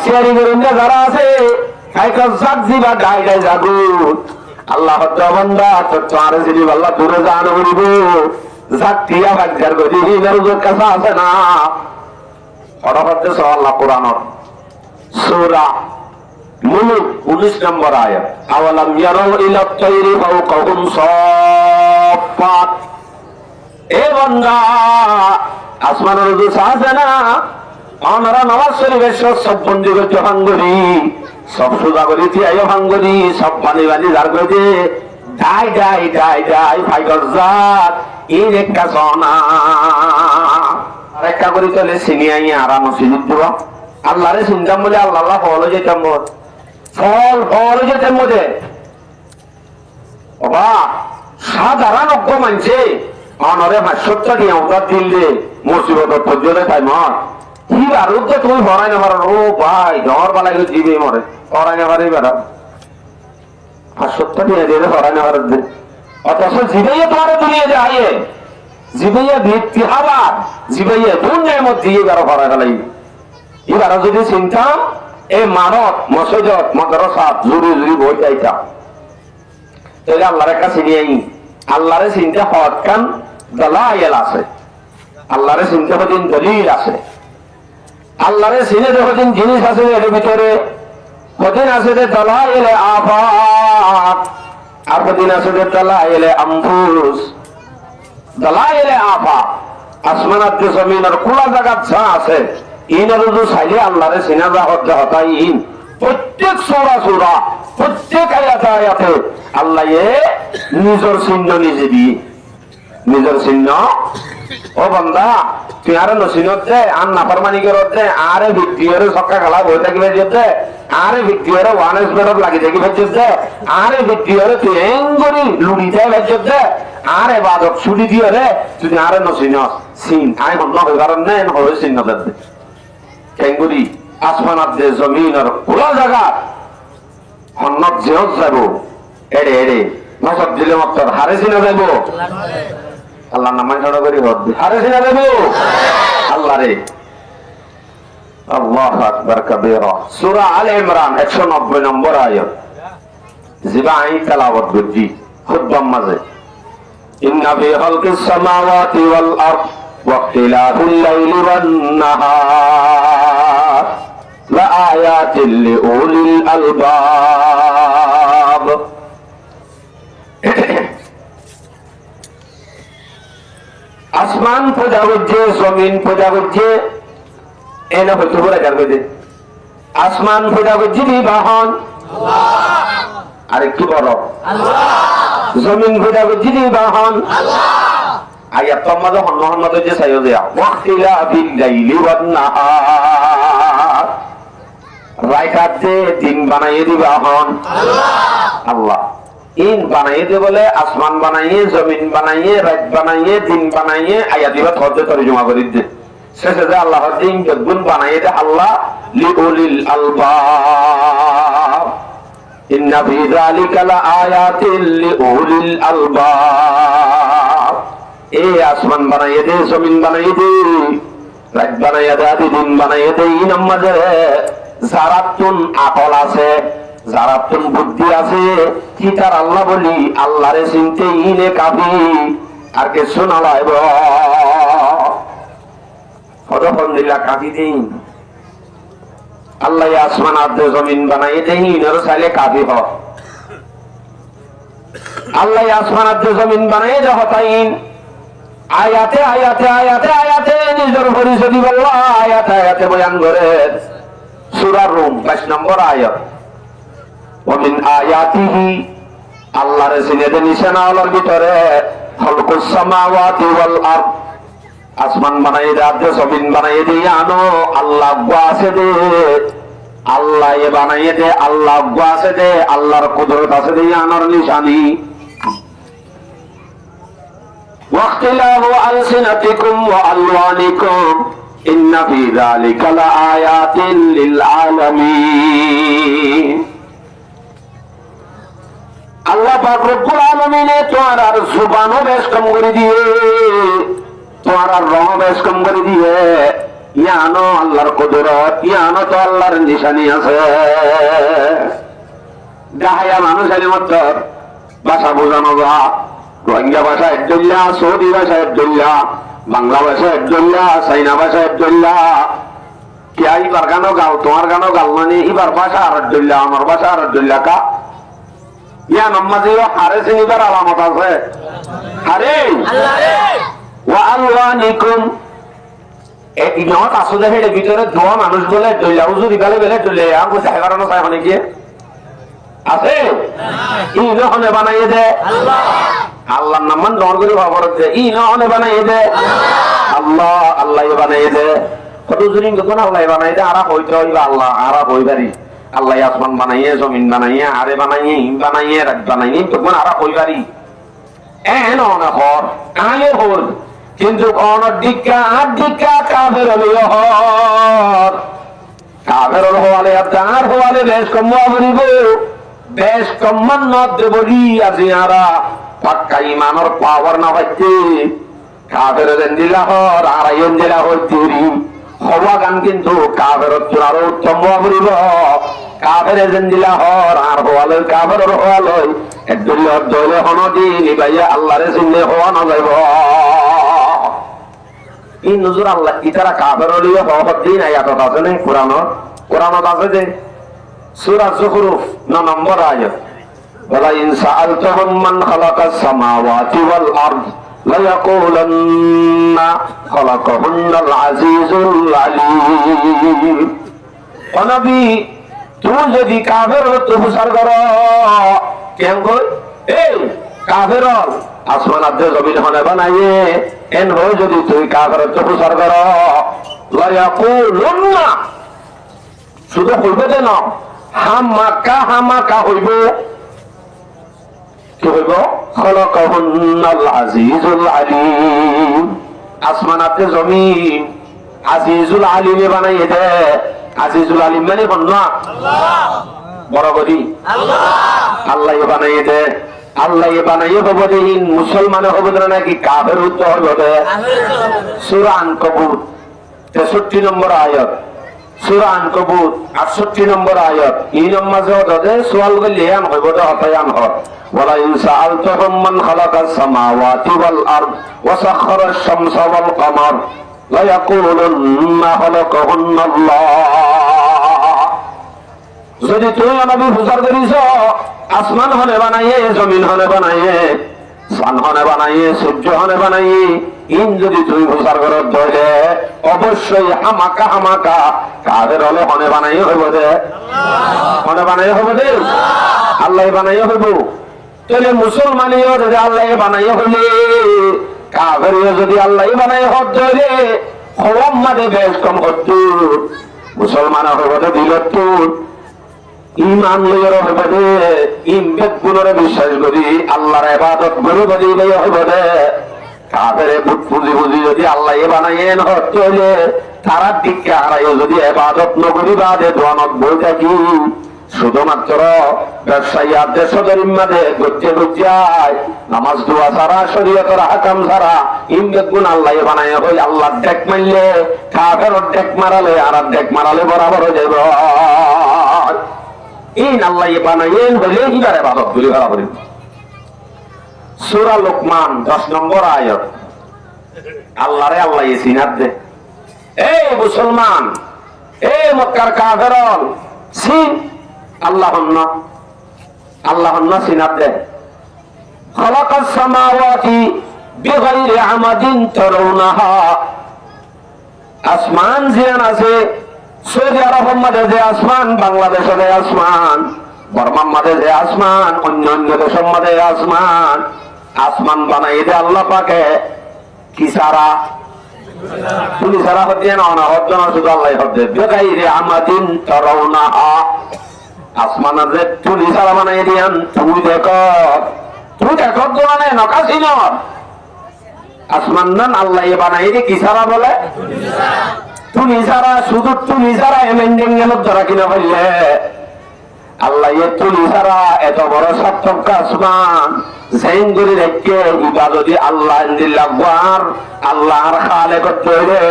হুঁশিয়ারি করুন যারা আছে জিবা গাই গাই জাগুত আল্লাহ বান্দা তোর যদি আল্লাহ দূরে জান করিব জাতিয়া ভাগ্যার গদি হিমের কাছে আছে না ওরা হচ্ছে আল্লাহ কোরআনের সূরা মুলুক 19 নম্বর আয়াত আওয়ালাম ইয়ারাউ ইলা তাইরি ফাওকাহুম সাফাত এ বান্দা আসমানের যে আছে না আমরা নামাজ শরীফের সব বন্ধু করতে ভাঙ্গরি সব সোজা করি আয়ো ভাঙ্গরি সব পানি বানি যার করে ডাই ডাই ডাই ডাই ফাইগর জাত এই রেখা সোনা রেখা করি চলে সিনিয়াই আরাম সিনিত দিব আল্লাহরে চিন্তাম বলে আল্লাহ আল্লাহ ফল যেতাম ফল যেতাম মধ্যে বাবা সাধারণ অজ্ঞ মানছে অনরে 500 টাকা আমরা দিলে মুসিবত পর্যন্ত তাই মত কি আর তুমি ভরাই না পারো ও ভাই জ্বর বালাই জিবে মরে ভরাই না পারে বেড়া 500 টাকা দিয়ে ভরাই না পারে অথচ জিবেই তোমার দুনিয়া যায় জিবেইয়া ভিত্তি হাবার জিবেইয়া দুনিয়ার মধ্যে দিয়ে বেড়া ভরাই ফেলাই এবার যদি চিন্তাম এই মানত মসজিদ মাদ্রাসা জুড়ি জুড়ি বই যাইতাম তাহলে আল্লাহর কাছে নিয়ে আল্লাহরে চিন্তা হওয়ার কান দলাইল আছে আল্লাহরে চিন্তা হদিন দলিল আছে আল্লাহরে চিনে যখন জিনিস আছে এর ভিতরে কদিন আছে যে দলাইলে আফাক আর কদিন আছে যে দলাইলে আনফুস দলাইলে আফাক আসমান আর জমিনের খোলা জায়গা যা আছে ইনার যদি চাইলে আল্লাহরে চিনা যা হতে হতাই প্রত্যেক সূরা সূরা প্রত্যেক আয়াতে আয়াতে আল্লাহ নিজের চিহ্ন নিজে দিয়ে নিজের চিহ্ন ও বান্দা তুই আরে নসিনত দে আর নাফরমানি করত দে আরে ভিডিওরে সক্কা খেলা বই থাকি ভেজে আরে ভিডিওরে ওয়ানেস বেরব লাগি থাকি ভেজে দে আরে ভিডিওরে তুই এঙ্গরি লুড়ি যায় ভেজে দে আরে বাদক ছুটি দিয়ে রে তুই আরে নসিনত সিন আই মন হই কারণ নেন হই চিহ্ন দে এঙ্গরি আসমানাত দে জমিনের খোলা জায়গা হন্নত যেও যাব এড়ে এড়ে নজর দিলে মাত্র হারে চিনা যাব আল্লাহ নাম ছাড়া করি হারে চিনা যাব আল্লাহ রে আল্লাহু আকবার কাবীরা সূরা আলে ইমরান 190 নম্বর আয়াত জিবা আই তেলাওয়াত করছি খুতবা মাঝে ইন্না ফি খালকিস সামাওয়াতি ওয়াল আরদ ওয়া ইখতিলাফিল লাইলি ওয়ান নাহার লা আয়াতিল লিউলিল আলবাব আসমান পূজা করছে জমিন পূজা করছে এনে হয়তো বলে যাবে আসমান পূজা করছে বাহন আরেকটু বড় জমিন পূজা করছে বাহন আয়াত তোমার হন্য হন্য যে চাইও দেয়া ওয়াক্তিলা বিল লাইলি ওয়ান নাহার রাইখাত যে দিন বানাইয়ে দিবা হন আল্লাহ ইন বানাইয়ে দে বলে আসমান বানাইয়ে জমিন বানাইয়ে রাত বানাইয়ে দিন বানাইয়ে আয়া দিবা থতে তরজমা করে দে শেষে যে আল্লাহ দিন গুণ বানাইয়ে দে আল্লাহ লিউলিল আলবাব ইন্না ফি যালিকা লাআয়াতিল লিউলিল আলবাব এই আসমান বানাইয়ে দে জমিন বানাইয়ে দে রাত বানাইয়ে দে দিন বানাইয়ে দে ইন আমাদের যারাতুন আকল আছে যারাতুন বুদ্ধি আছে কি তার আল্লাহ বলি আল্লাহরে চিনতে ইনে কাফি আর কে শোনা লাইব ফটোফোন দিলা কাফি দিন আল্লাহ আসমান আর জমিন বানাইয়ে দেই ইনের চাইলে কাফি হ আল্লাহ আসমান আর জমিন বানাইয়ে দে হতাইন আয়াতে আয়াতে আয়াতে আয়াতে নিজের পরিচয় দিব আল্লাহ আয়াতে আয়াতে বয়ান করে সূরা রুম 22 নম্বর আয়াত ওমিন আয়াতিহি আল্লাহর চিনেতে নিশানা আলোর ভিতরে খালকুস সামাওয়াতি ওয়াল আরদ আসমান বানাইয়ে দে জমিন বানাইয়ে দে আনো আল্লাহ আছে দে আল্লাহ এ বানাইয়ে দে আল্লাহ আছে দে আল্লাহর কুদরত আছে দে আনোর নিশানি ওয়াক্তিলাহু আলসিনাতিকুম ওয়া আলওয়ানিকুম ইন্না ফি যালিকা লাআয়াতিন লিল আলামিন আল্লাহ পাক রব্বুল আলামিন তোমার আর জুবানও বেশ কম করে দিয়ে তোমার আর রং বেশ কম করে দিয়ে ইয়ানো আল্লাহর কুদরত, ইয়ানো তো আল্লাহর নিশানি আছে। গাহায়া মানুষ মত ভাষা বোঝানো যা, রোহিঙ্গা ভাষা একদল্লা, সৌদি ভাষা একদল্লা, বাংলা ভাষা একদল্লা, চাইনা ভাষা একদল্লা। কিয়া ইবার গানও গাও, তোমার গানও গাল, মানে ইবার ভাষা আর একদল্লা, আমার ভাষা আর একদল্লা। কা ইয়া নমাজি হারে চিনিবার আলামত আছে। হারে ওয়া আলওয়ানিকুম এই ইনত আসো দেখে এর ভিতরে দোয়া মানুষ বলে দইলা হুজুর ইবালে বেলে দইলে আর কো চাই কারণ চাই মানে কি আছে? ই নহনে বানাইয়ে দে আল্লাহ, আল্লাহর নাম মান দর করে খবর দে। ই নহনে বানাইয়ে দে আল্লাহ, আল্লাহ বানাইয়ে দে। কত জুরিং কোন আল্লাহ বানাইয়ে দে, আরা কইতে হইবা আল্লাহ, আরা কইবারি আল্লাহ আসমান বানাইয়ে, জমিন বানাইয়ে, আরে বানাইয়ে, হিম বানাইয়ে, রাত বানাইয়ে, তখন আরা কইবারি এন অনা হর আয়ে হল। কিন্তু অনদিকা আদিকা কাফের হল, কাফের হওয়ালে আপনার হওয়ালে বেশ কম বলিব, বেশ কম্মান নদ বলি আজি আরা পাক্কা ইমানর পাওয়ার না পাইতে কাফের দিলা হর আড়াইন দিলা হইতেরি হওয়া গান। কিন্তু কাফের আরো উত্তম বলিব, কাফের দিলা হর আর হওয়ালে কাফের হওয়ালে একদলীয় দলে হনদিন ইবাইয়া আল্লাহরে চিনলে হওয়া না যাইব। এই নজর আল্লাহ ইতারা কাফের হলিও হওয়ার দিন আয়াতত আছে না কোরআনত? কোরআনত আছে যে সূরা যুখরুফ 9 নম্বর আয়াত, ওয়ালা ইন সাআলতাহুম মান খালাকাস সামাওয়াতি ওয়াল আরদ লায়াকুলান্না খালাকাহুন্নাল আজিজুল আলীম। ও নবী, তুমি যদি কাফের হতে প্রচার করো, কেন কই এই কাফের আসমান আদে জমিন হনে বানাইয়ে এন হয়, যদি তুই কাফের হতে প্রচার করো লায়াকুলুন্না, শুধু হইবে যে না, হামাকা হামাকা হইব। কি হইব? খালাকাহুন্নাল আজিজুল আলীম, আসমান আদে জমিন আজিজুল আলীমে বানাইয়ে দে। আজিজুল আলীম মানে বন্যা বড় করি আল্লাহ, আল্লাহ বানাইয়ে দে। আল্লাহ বানাইয়ে হবো দিন মুসলমান হবো না নাকি কাফের উত্তর হইব দে। সূরা আনকাবুত 63 নম্বর আয়াত, সূরা আনকাবুত 68 নম্বর আয়াত। এই নামাজে ওদে সওয়াল করলে আন হইব দে হতায়ান হর, ওয়ালা ইন সাআলতাহুম মান খালাকাস সামাওয়াতি ওয়াল আরদ ওয়া সাখারাশ শামসা ওয়াল কমার লায়াকুলুন্না খালাকাহুন্নাল্লাহ। যদি তুই নবী প্রচার করিস আসমান হনে বানাইয়ে, জমিন হনে বানাইয়ে, চান হনে বানাইয়ে, সূর্য হনে বানাইয়ে, ইন যদি তুই প্রচার করত ধরে অবশ্যই হামাকা হামাকা কাদের হলে হনে বানাইয়ে হইব দে, হনে বানাইয়ে হইব দে, আল্লাহ বানাইয়ে হইব। তাহলে মুসলমানিও যদি আল্লাহ বানাইয়ে হইলে, কাফেরিও যদি আল্লাহ বানাইয়ে হত ধরে হওয়ার মাঝে বেশ কম হত, মুসলমান হইব দে দিলতুর ইমান লইয়ার হইব দে, ইমবেদ গুণরে বিশ্বাস করি আল্লাহর ইবাদত গুলো বলি লইয়া হইব দে। কাফেরে বুট পুঁজি পুঁজি যদি আল্লাহ বানাইয়ে হত হইলে তারা দিককে হারাইও যদি ইবাদত নকরি বাদে দোয়ানত বই থাকি, শুধুমাত্র ব্যবসায়ী আর দেশের ইম্মাদে গজ্জে গজ্জায় নামাজ দোয়া ছাড়া, শরীয়তের হাকাম ছাড়া ইমবেদ গুণ আল্লাহ বানাইয়ে হই আল্লাহ ডেক মারলে, কাফের ডেক মারালে আর ডেক মারালে বরাবর হয়ে যাইব। ইন আল্লাহ বানাইয়ে হইলে ইবার ইবাদত বলি বরাবর। সূরা লোকমান 10 নম্বর আয়াত, আল্লাহরে আল্লাহ সিনাত দে। এই মুসলমান, এই মক্কার কাফেরল সিন আল্লাহ না, আল্লাহ না সিনাত দে। খালাকাস সামাওয়াতি বিগাইরি আমাদিন তারাউনাহা, আসমান জিয়ান আছে, সৌদি আরবের মাঝে যে আসমান, বাংলাদেশে যে আসমান, বর্মার মাঝে যে আসমান, অন্য অন্য দেশের মাঝে আসমান, আসমান বানাই দে আল্লাহ পাকে কি সারা তুমি সারা হতে না না হতে না, শুধু আল্লাহ হতে বেগাইরে আমাদিন তারাউনাহা, আসমানের যে তুমি সারা বানাই দিয়ান, তুমি দেখো, তুমি দেখো মানে নকাশি ন আসমান নান আল্লাহ বানাই দিয়ে কি সারা বলে তুমি সারা, শুধু তুমি সারা এমন জঙ্গলের ধরা কিনা বললে আল্লাহ তুমি সারা এত বড় সার্থক আসমান সেইন করে রেখে ইবা যদি আল্লাহ দিল্লাহর আল্লাহর খালে করতে হইলে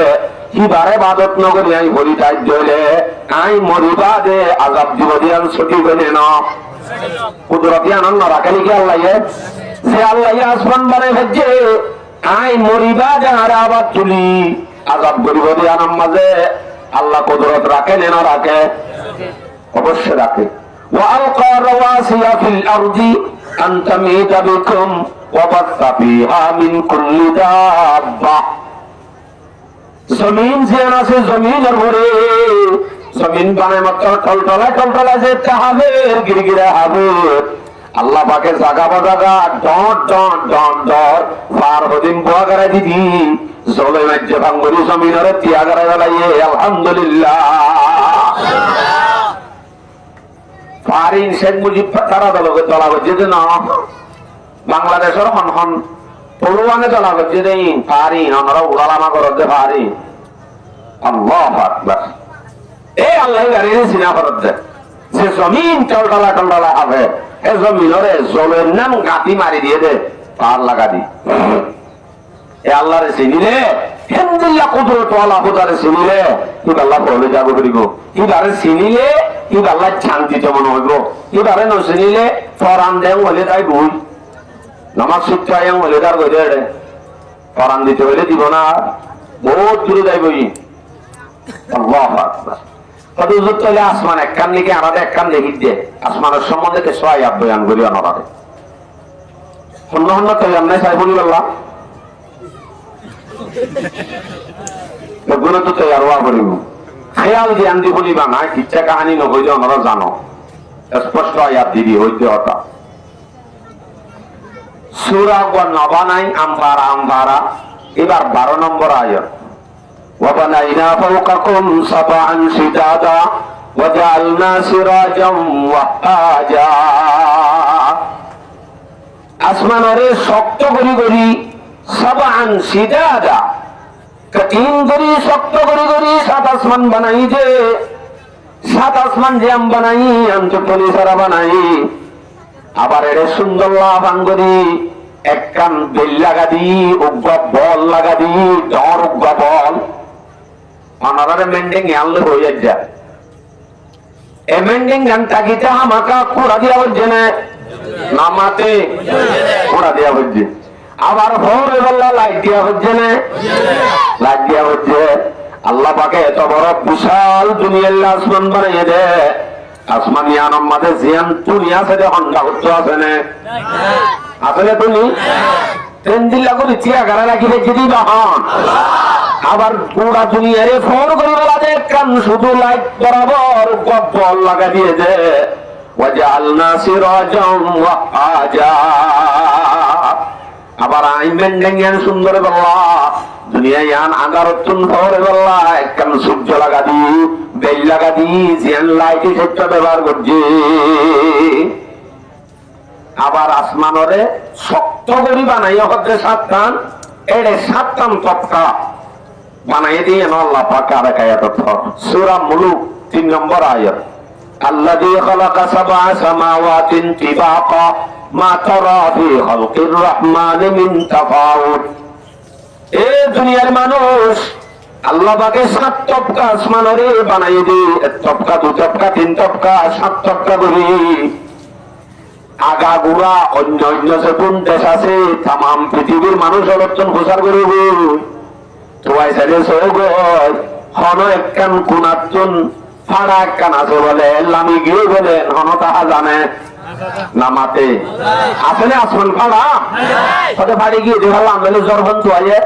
ইবারে বাদত নগরী আই বলি তাই দিলে আই মরিবা দে আজাব দিব দিয়ান ছুটি গনে না কুদরতি আনন্দ রাখে নাকি আল্লাহ সে আল্লাহ আসমান বানাই ভেজে আই মরিবা দে আর আবার তুলি আজাব করিব দিয়ান মাঝে আল্লাহ কুদরত রাখে না রাখে অবশ্যই রাখে وألقى رواسي في الأرض أن تميد بكم وبث فيها من كل دابة জমিন যে আছে জমিনের ভরে জমিন বানায় মাত্র টলটলা যে তাহাবের গিরগিরা হবে আল্লাহ পাকের জাগা বাজাগা ডট ডট ডট ডট পার হদিন বোয়া করে দিদি জলে মাঝে ভাঙ্গরি জমিনের তিয়া করে বেলাইয়ে আলহামদুলিল্লাহ পারিন শেখ মুজিব তারা দলা করছে যে না বাংলাদেশের হন হন পড়ুয়ানে দলা করছে যে পারিন আমরা উড়ালামা করতে পারি আল্লাহু আকবার এই আল্লাহ গাড়ির সিনা করতে যে জমিন টলটলা হবে এই জমিনরে জলের নাম গাঁতি মারি দিয়ে দে পার লাগা দি এ আল্লাহরে চিনিলে হেমদুল্লাহ কুদরত আল্লাহ খুদারে চিনিলে তুই আল্লাহ বলে যাবো করিব ইবারে চিনিলে তুই আল্লাহ শান্তিতে মনে হইব ইবারে নচিনিলে ফরান দেং হলে তাই ভুল নামাজ শিক্ষা হলে তার গজে ফরান দিতে হলে দিব না বহুত দূরে যাইবই আল্লাহু আকবার কত যুক্ত হলে আসমান একখান লিখে আমাদের একখান লিখি দিয়ে আসমানের সম্বন্ধে তে সবাই বয়ান করি অনারে হন্য হন্য তৈরি নাই সাই বলি বললাম গুলো তো তৈরি আরোয়া করিব খেয়াল জ্ঞান দি বলিবা না কিচ্ছা কাহানি নকইলে ওনারা জানো স্পষ্ট আয়াত দিবি হইতে হতা সূরা নবানাই আমবারা এবার 12 নম্বর আয়াত وبنينا فوقكم سبعا شدادا وجعلنا سراجا وهاجا আসমানরে শক্ত করি সাবান সিদাদা কঠিন করি শক্ত করি সাত আসমান বানাই যে সাত আসমান যে আম বানাই আন্তপলি সারা বানাই আবার এর সুন্দর লাভান করি এক কান বেল লাগা দি উগ্র বল লাগা দি ডর উগ্র বল অনারে মেন্ডিং আনলে হয়ে যায় এ মেন্ডিং গান তাকিতে আমাকা কোড়া দিয়া হচ্ছে না নামাতে কোড়া দিয়া হচ্ছে আবার ভোরে বেলা লাইট দিয়া হচ্ছে না লাইট দিয়া হচ্ছে আল্লাহ পাকে এত বড় বিশাল দুনিয়ার আসমান বানিয়ে দে আসমানি আনম মাঝে জিয়ান দুনিয়া আছে হন্ডা হচ্ছে আছে না আসলে তুমি ট্রেন দিল্লা করে চিয়া গাড়া রাখিলে যদি বাহন আবার গোড়া দুনিয়ারে ফোন করে বেলা দে কান শুধু লাইট বরাবর বল লাগা দিয়ে দে ওয়াজআলনা সিরাজাম ওয়াহাজা আবার আইমেন ডেঙ্গিয়ান সুন্দর বেলা দুনিয়ায় আন আগারতুন ভরে বেলা একখান সূর্য লাগা দি বেল লাগা দি জিয়ান লাইটি সেটা ব্যবহার করছে আবার আসমানরে শক্ত করি বানাইয়া হচ্ছে সাতটান এড়ে সাতটান তপকা বানাই দিয়ে আল্লাহ পাক আর এক আয়াত সূরা মুলুক 3 নম্বর আয়াত আল্লাযী খালাকা সাবআ সামাওয়াতিন তিবাকা মা তারা ফি খালকির রহমানি মিন তাফাউত এ দুনিয়ার মানুষ আল্লাহ পাকে সাত তপকা আসমানরে বানাই দিয়ে এক তপকা দু তপকা তিন তপকা সাত তপকা করি আগা গুড়া অন্য অন্য যে কোন দেশ আছে তাম পৃথিবীর মানুষ অবর্তন প্রচার করিব তোমায় চাইলে সৌগ হন একখান কোনাতুন ফাড়া একখান আছে বলে লামি গিয়ে বলেন হন তাহা জানে নামাতে আসলে আসমান ফাড়া হতে ফাড়ি গিয়ে দেখালাম বলে জ্বর হন্তু আয়ে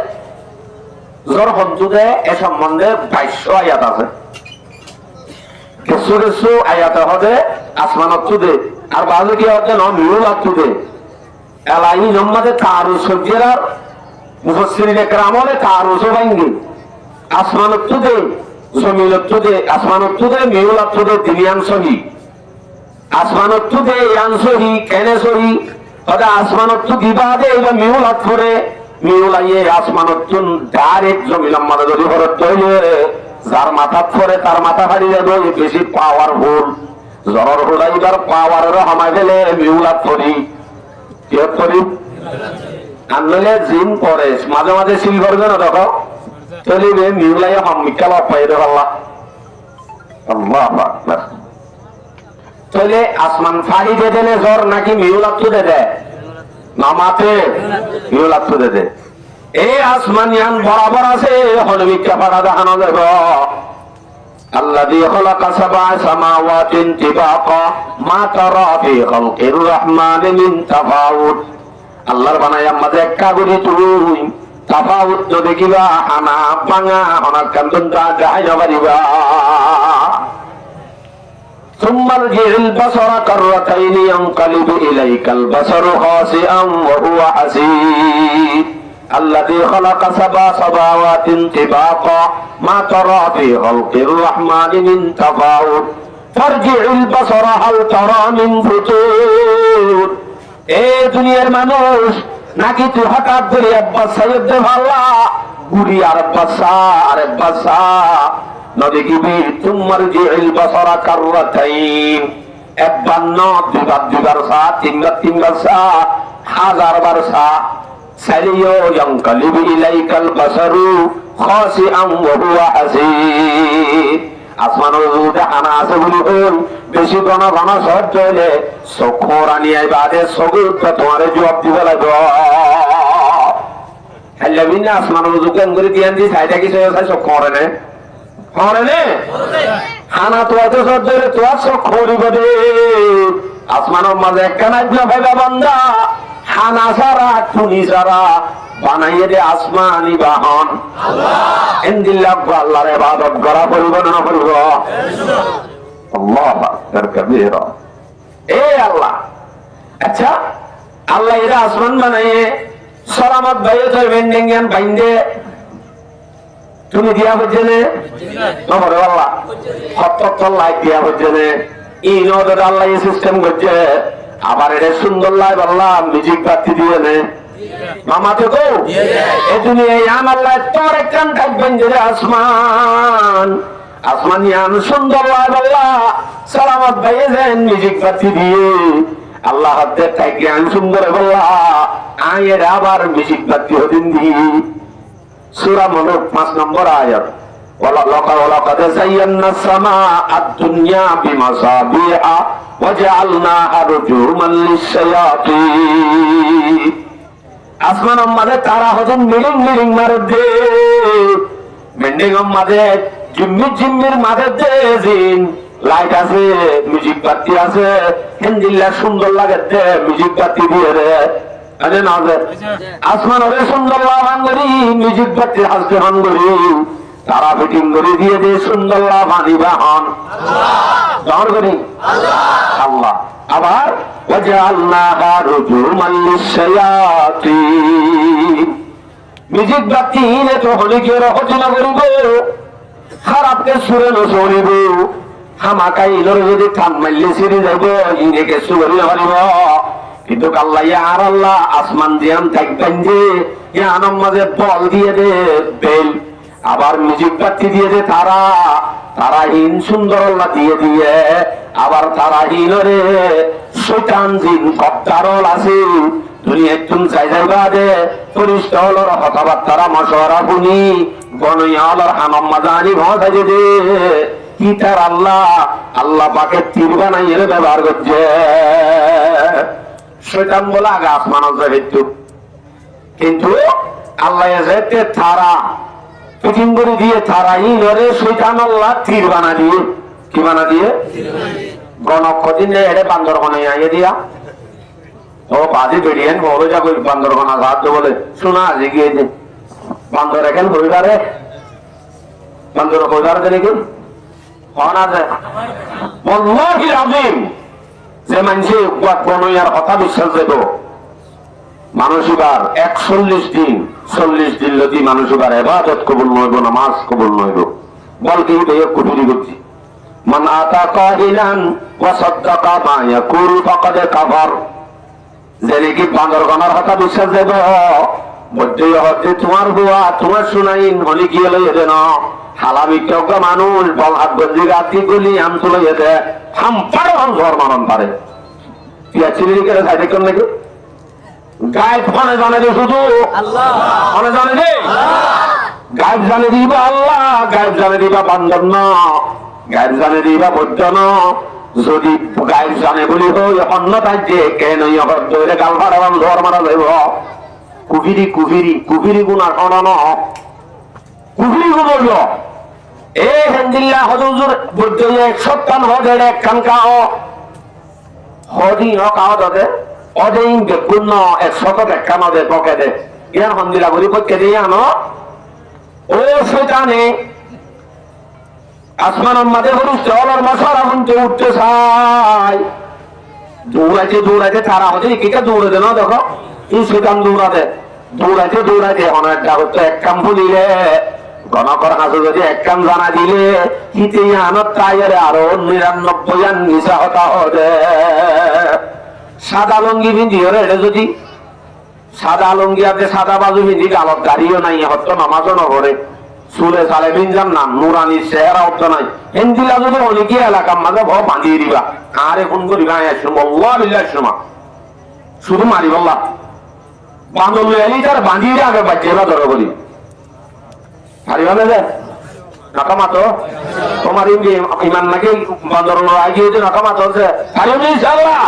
জ্বর হন্তু দে এ সম্বন্ধে 22 আয়াত আছে কিছু কিছু আয়াত হবে আসমানত দে আর বাজে কি হচ্ছে না মিউল আতুদে এলাই নম্মাদে তারু সজ্জেরার মুফাসসিরিনে কেরামে তারুসো ভাঙ্গি আসমানুতুদে জমিনুতুদে আসমানুতুদে মিউল আতুদে দিয়ান সহি আসমানুতুদে ইয়ান সহি কেনে সহি ওদা আসমানুতু দিবাদে এবা মিউল আতুরে মিউল আইয়ে আসমানুতুন ডাইরেক্ট জমিন নম্মাদে যদি হরত হইলে যার মাথা পড়ে তার মাথা ফাড়ি যাবে বেশি পাওয়ারফুল জরর হুদাইবার পাওয়ারের হামাই গেলে মিউলাত করি কি করি আনলে জিম পরে মাঝে মাঝে সিল করবে না দেখো চলিবে মিউলাই হমিকাল পাইরে আল্লাহ আল্লাহু আকবার চলে আসমান ফাড়ি দে দেনে জ্বর নাকি মিউলাত্তু দে দে নামাতে মিউলাত্তু দে দে এই আসমানিয়ান বরাবর আছে হলমিকা পাড়া দেখানো যাব আল্লাযী খালাকা সাবআ সামাওয়াতিন তিবাকা মা তারা ফি খালকির রহমানি মিন তাফাউত আল্লাহর বানায়া মাঝে একটা গুলি তুই তাফাউত তো দেখিবা হানা ভাঙা হনা কান্দা গায় যাবারিবা ثم ارجع البصر كرتين ينقلب إليك البصر خاسئا وهو حسير الذي خلق سبع سماوات طباقا ما ترى في خلق الرحمن من تفاوت فارجع البصر هل ترى من فتور এই দুনিয়ার মানুষ নাকি তুই হঠাৎ করে আব্বাস সাহেব দে ভাল্লা গুড়ি আর আব্বাসা নদী কিবি তোমার যে ইলবাসারা কাররাতাইন একবার ন দুবার সা তিনবার সা হাজারবার সা সারিয়ো ইয়ানকালিবু ইলাইকাল বাসারু খাসিআন ওয়া হুয়া হাসির আসমানের উপরে হানা আছে বলি হল বেশি ঘন ঘন শব্দ হইলে চক্ষুরানি আইবাদে সগুত তোমারে জবাব দিবে লাগবে হ্যালো বিনা আসমানের দোকান করে দিয়ান দি সাইডা কি চক্ষু করে না হানা তোয়াতে সজ্জরে তোয়ার চক্ষু দিবে দে আসমানের মাঝে একখানা না ভাইবা বান্দা হানা সারা টুনি সারা বানাইয়ে দে আসমানি বাহন ইনদিল্লাহ আল্লাহর ইবাদত করা পড়বে না পড়বে আল্লাহু আকবার কবীরা এ আল্লাহ আচ্ছা আল্লাহ এর আসমান বানাইয়ে সালামত ভাইয়ে তো বেন্ডিংয়ান বাইন্দে তুমি দিয়া হচ্ছে নে নমরে আল্লাহ হত্তর লাইট দিয়া হচ্ছে নে এই নদের আল্লাহ এই সিস্টেম করছে আবার এটা সুন্দর লাই বললাম মিউজিক বাতি দিয়ে নে মামাতে গো এই দুনিয়ায় আল্লাহ তোর একখান থাকবেন যে আসমান ইয়ান সুন্দর লাই বললা সালামত ভাইয়ে যান মিউজিক বাতি দিয়ে আল্লাহ হাতে থাকি আন সুন্দর বললা আয়ের আবার মিউজিক বাতি হদিন দিয়ে সূরা মুলক 5 নম্বর আয়াত ওয়ালাকাদ যায়্যানা সামাআদ দুনিয়া বিমাসাবিহা ওয়াজআলনাহা রুজুমান লিশ-শায়াতিন আসমানের মাঝে তারা হজন মিলিং মারে দে বিল্ডিং এর মাঝে জিম্মির মাঝে দে জিন লাইট আছে মিউজিক বাতি আছে হিন্দিল্লা সুন্দর লাগে দে মিউজিক বাতি দিয়ে রে আরে না যে আসমান ওরে সুন্দর লাভান করি মিউজিক বাতি হাসতে হন করি তারা ফিটিং করে দিয়ে দে সুন্দর লাভানি বাহন আল্লাহ করি আল্লাহ আবার ওয়াজআলনাহা রুজুমান লিশ-শায়াতিন মিউজিক বাতি নে তো হলি কে রহজনা করিব খারাপকে সুরে ন শুনিব হামাকাই ইলর যদি কান মাইলে সিরি যাব ইনেকে সুরে হরিব কিন্তু আল্লাহ আর আল্লাহ আসমান দিয়ান থাকবেন যে ইয়ানোর মাঝে বল দিয়ে দে বেল আবার মিউজিক বাতি দিয়ে দে তারা হিন সুন্দর আল্লাহ দিয়ে আবার তারা হিনরে শয়তান জিন কপ্তারল আছে দুনিয়া তুমি যাইবা দে পরিষ্কার কথাবার্তা মশওয়ারা শুনি গনয়ালর হানম মাজানি ভাষাজে দে কি তার আল্লাহ পাকে তীর বানাইয়ে ব্যবহার করছে শয়তান বলে আগে আসমান কিন্তু আল্লাহ যেতে তারা ফিটিং করে দিয়ে তারা ইনরে শয়তান আল্লাহ তীর বানা দিয়ে কি বানা দিয়ে গণক দিন এটা বান্দরবনে আইয়ে দিয়া ও বাজে বেরিয়েন বড় যাবো বান্দরবনা সাহায্য বলে শোনা আজ গিয়ে যে বান্দর এখন হইবারে বান্দর হইবার নাকি হন আছে বল্লাহি আযীম যে মানুষে বনয়ার কথা বিশ্বাস দেব মানুষবার 40 দিন যদি মানুষবার ইবাদত কবুল নইব নামাজ কবুল নইব বলকে এই কুফরি করছি মান আতা কাহিলান ওয়া সাদ্দাকা মা ইয়াকুল ফাকাদ কাফার যে কি বান্দরগণের কথা বিশ্বাস দেব বলতে হচ্ছে তোমার হুয়া তোমার শুনাইন হলি কি হলো এদের না হালামি কেউ মানুষ বল হাত গঞ্জি রাতি গলি আম তুলে যেতে হাম পারে ঘর মানন পারে চিলিকে সাইডে কর নাকি গায়ে ফোনে জানে যে শুধু ফোনে জানে যে গায়েব জানে দিবা আল্লাহ, গায়েব জানে দিবা বান্দর না, গায়েব জানে দিবা বৈদ্য না। যদি গায়েব জানে বলি হই অন্য রাজ্যে কেন ধরে গাল ফাড়াবান ঝড় মারা যাইব। কুফিরি কুফিরি কুফিরি গুণার অনন কুফিরি গুণ হইল এ হেন্দিল্লা হজুর বৈদ্য এক সপ্তাহ হজের এক কান কাও হদিন কাও দে অদিন বেগুন এক শত দেখা নদে পকে দে ইয়ার হন্দিলা বলি পক্ষে দিয়ে আনো ও শয়তানে আসমান আমাদের হলুদ চলার মশারা শুনতে উঠতে চাই দৌড়াইতে দৌড়াইতে তারা হচ্ছে কিটা দৌড়ে দে না দেখো এই শয়তান দৌড়াতে দৌড়াইতে দৌড়াইতে অনেক ডাকতে এক কাম বলিলে গণকর হাসু যদি এক কাম জানা দিলে হিতে আনত তাইরে আরো 99 নিশা হতা হবে। সাদা লঙ্গি পিন্ধি হরে এটা যদি সাদা লঙ্গি আছে সাদা বাজু পিন্ধি গালত গাড়িও নাই হত নামাজও নগরে সুরে সালে বিনজাম নাম নুরানি চেহারা হতো নাই হিন্দিলা যদি অনেকে এলাকার মাঝে ভাব বাঁধিয়ে দিবা আরে ফোন করিবা আল্লাহ বিল্লাহ সমা শুধু মারি বললা বাঁধল এলি তার বাঁধিয়ে আগে বাচ্চা ধরো বলি হারিবা না যে নাকামাতো তোমার ইমান নাকি বান্দর আগিয়ে যে নাকামাতো হচ্ছে হারিবি ইনশাআল্লাহ।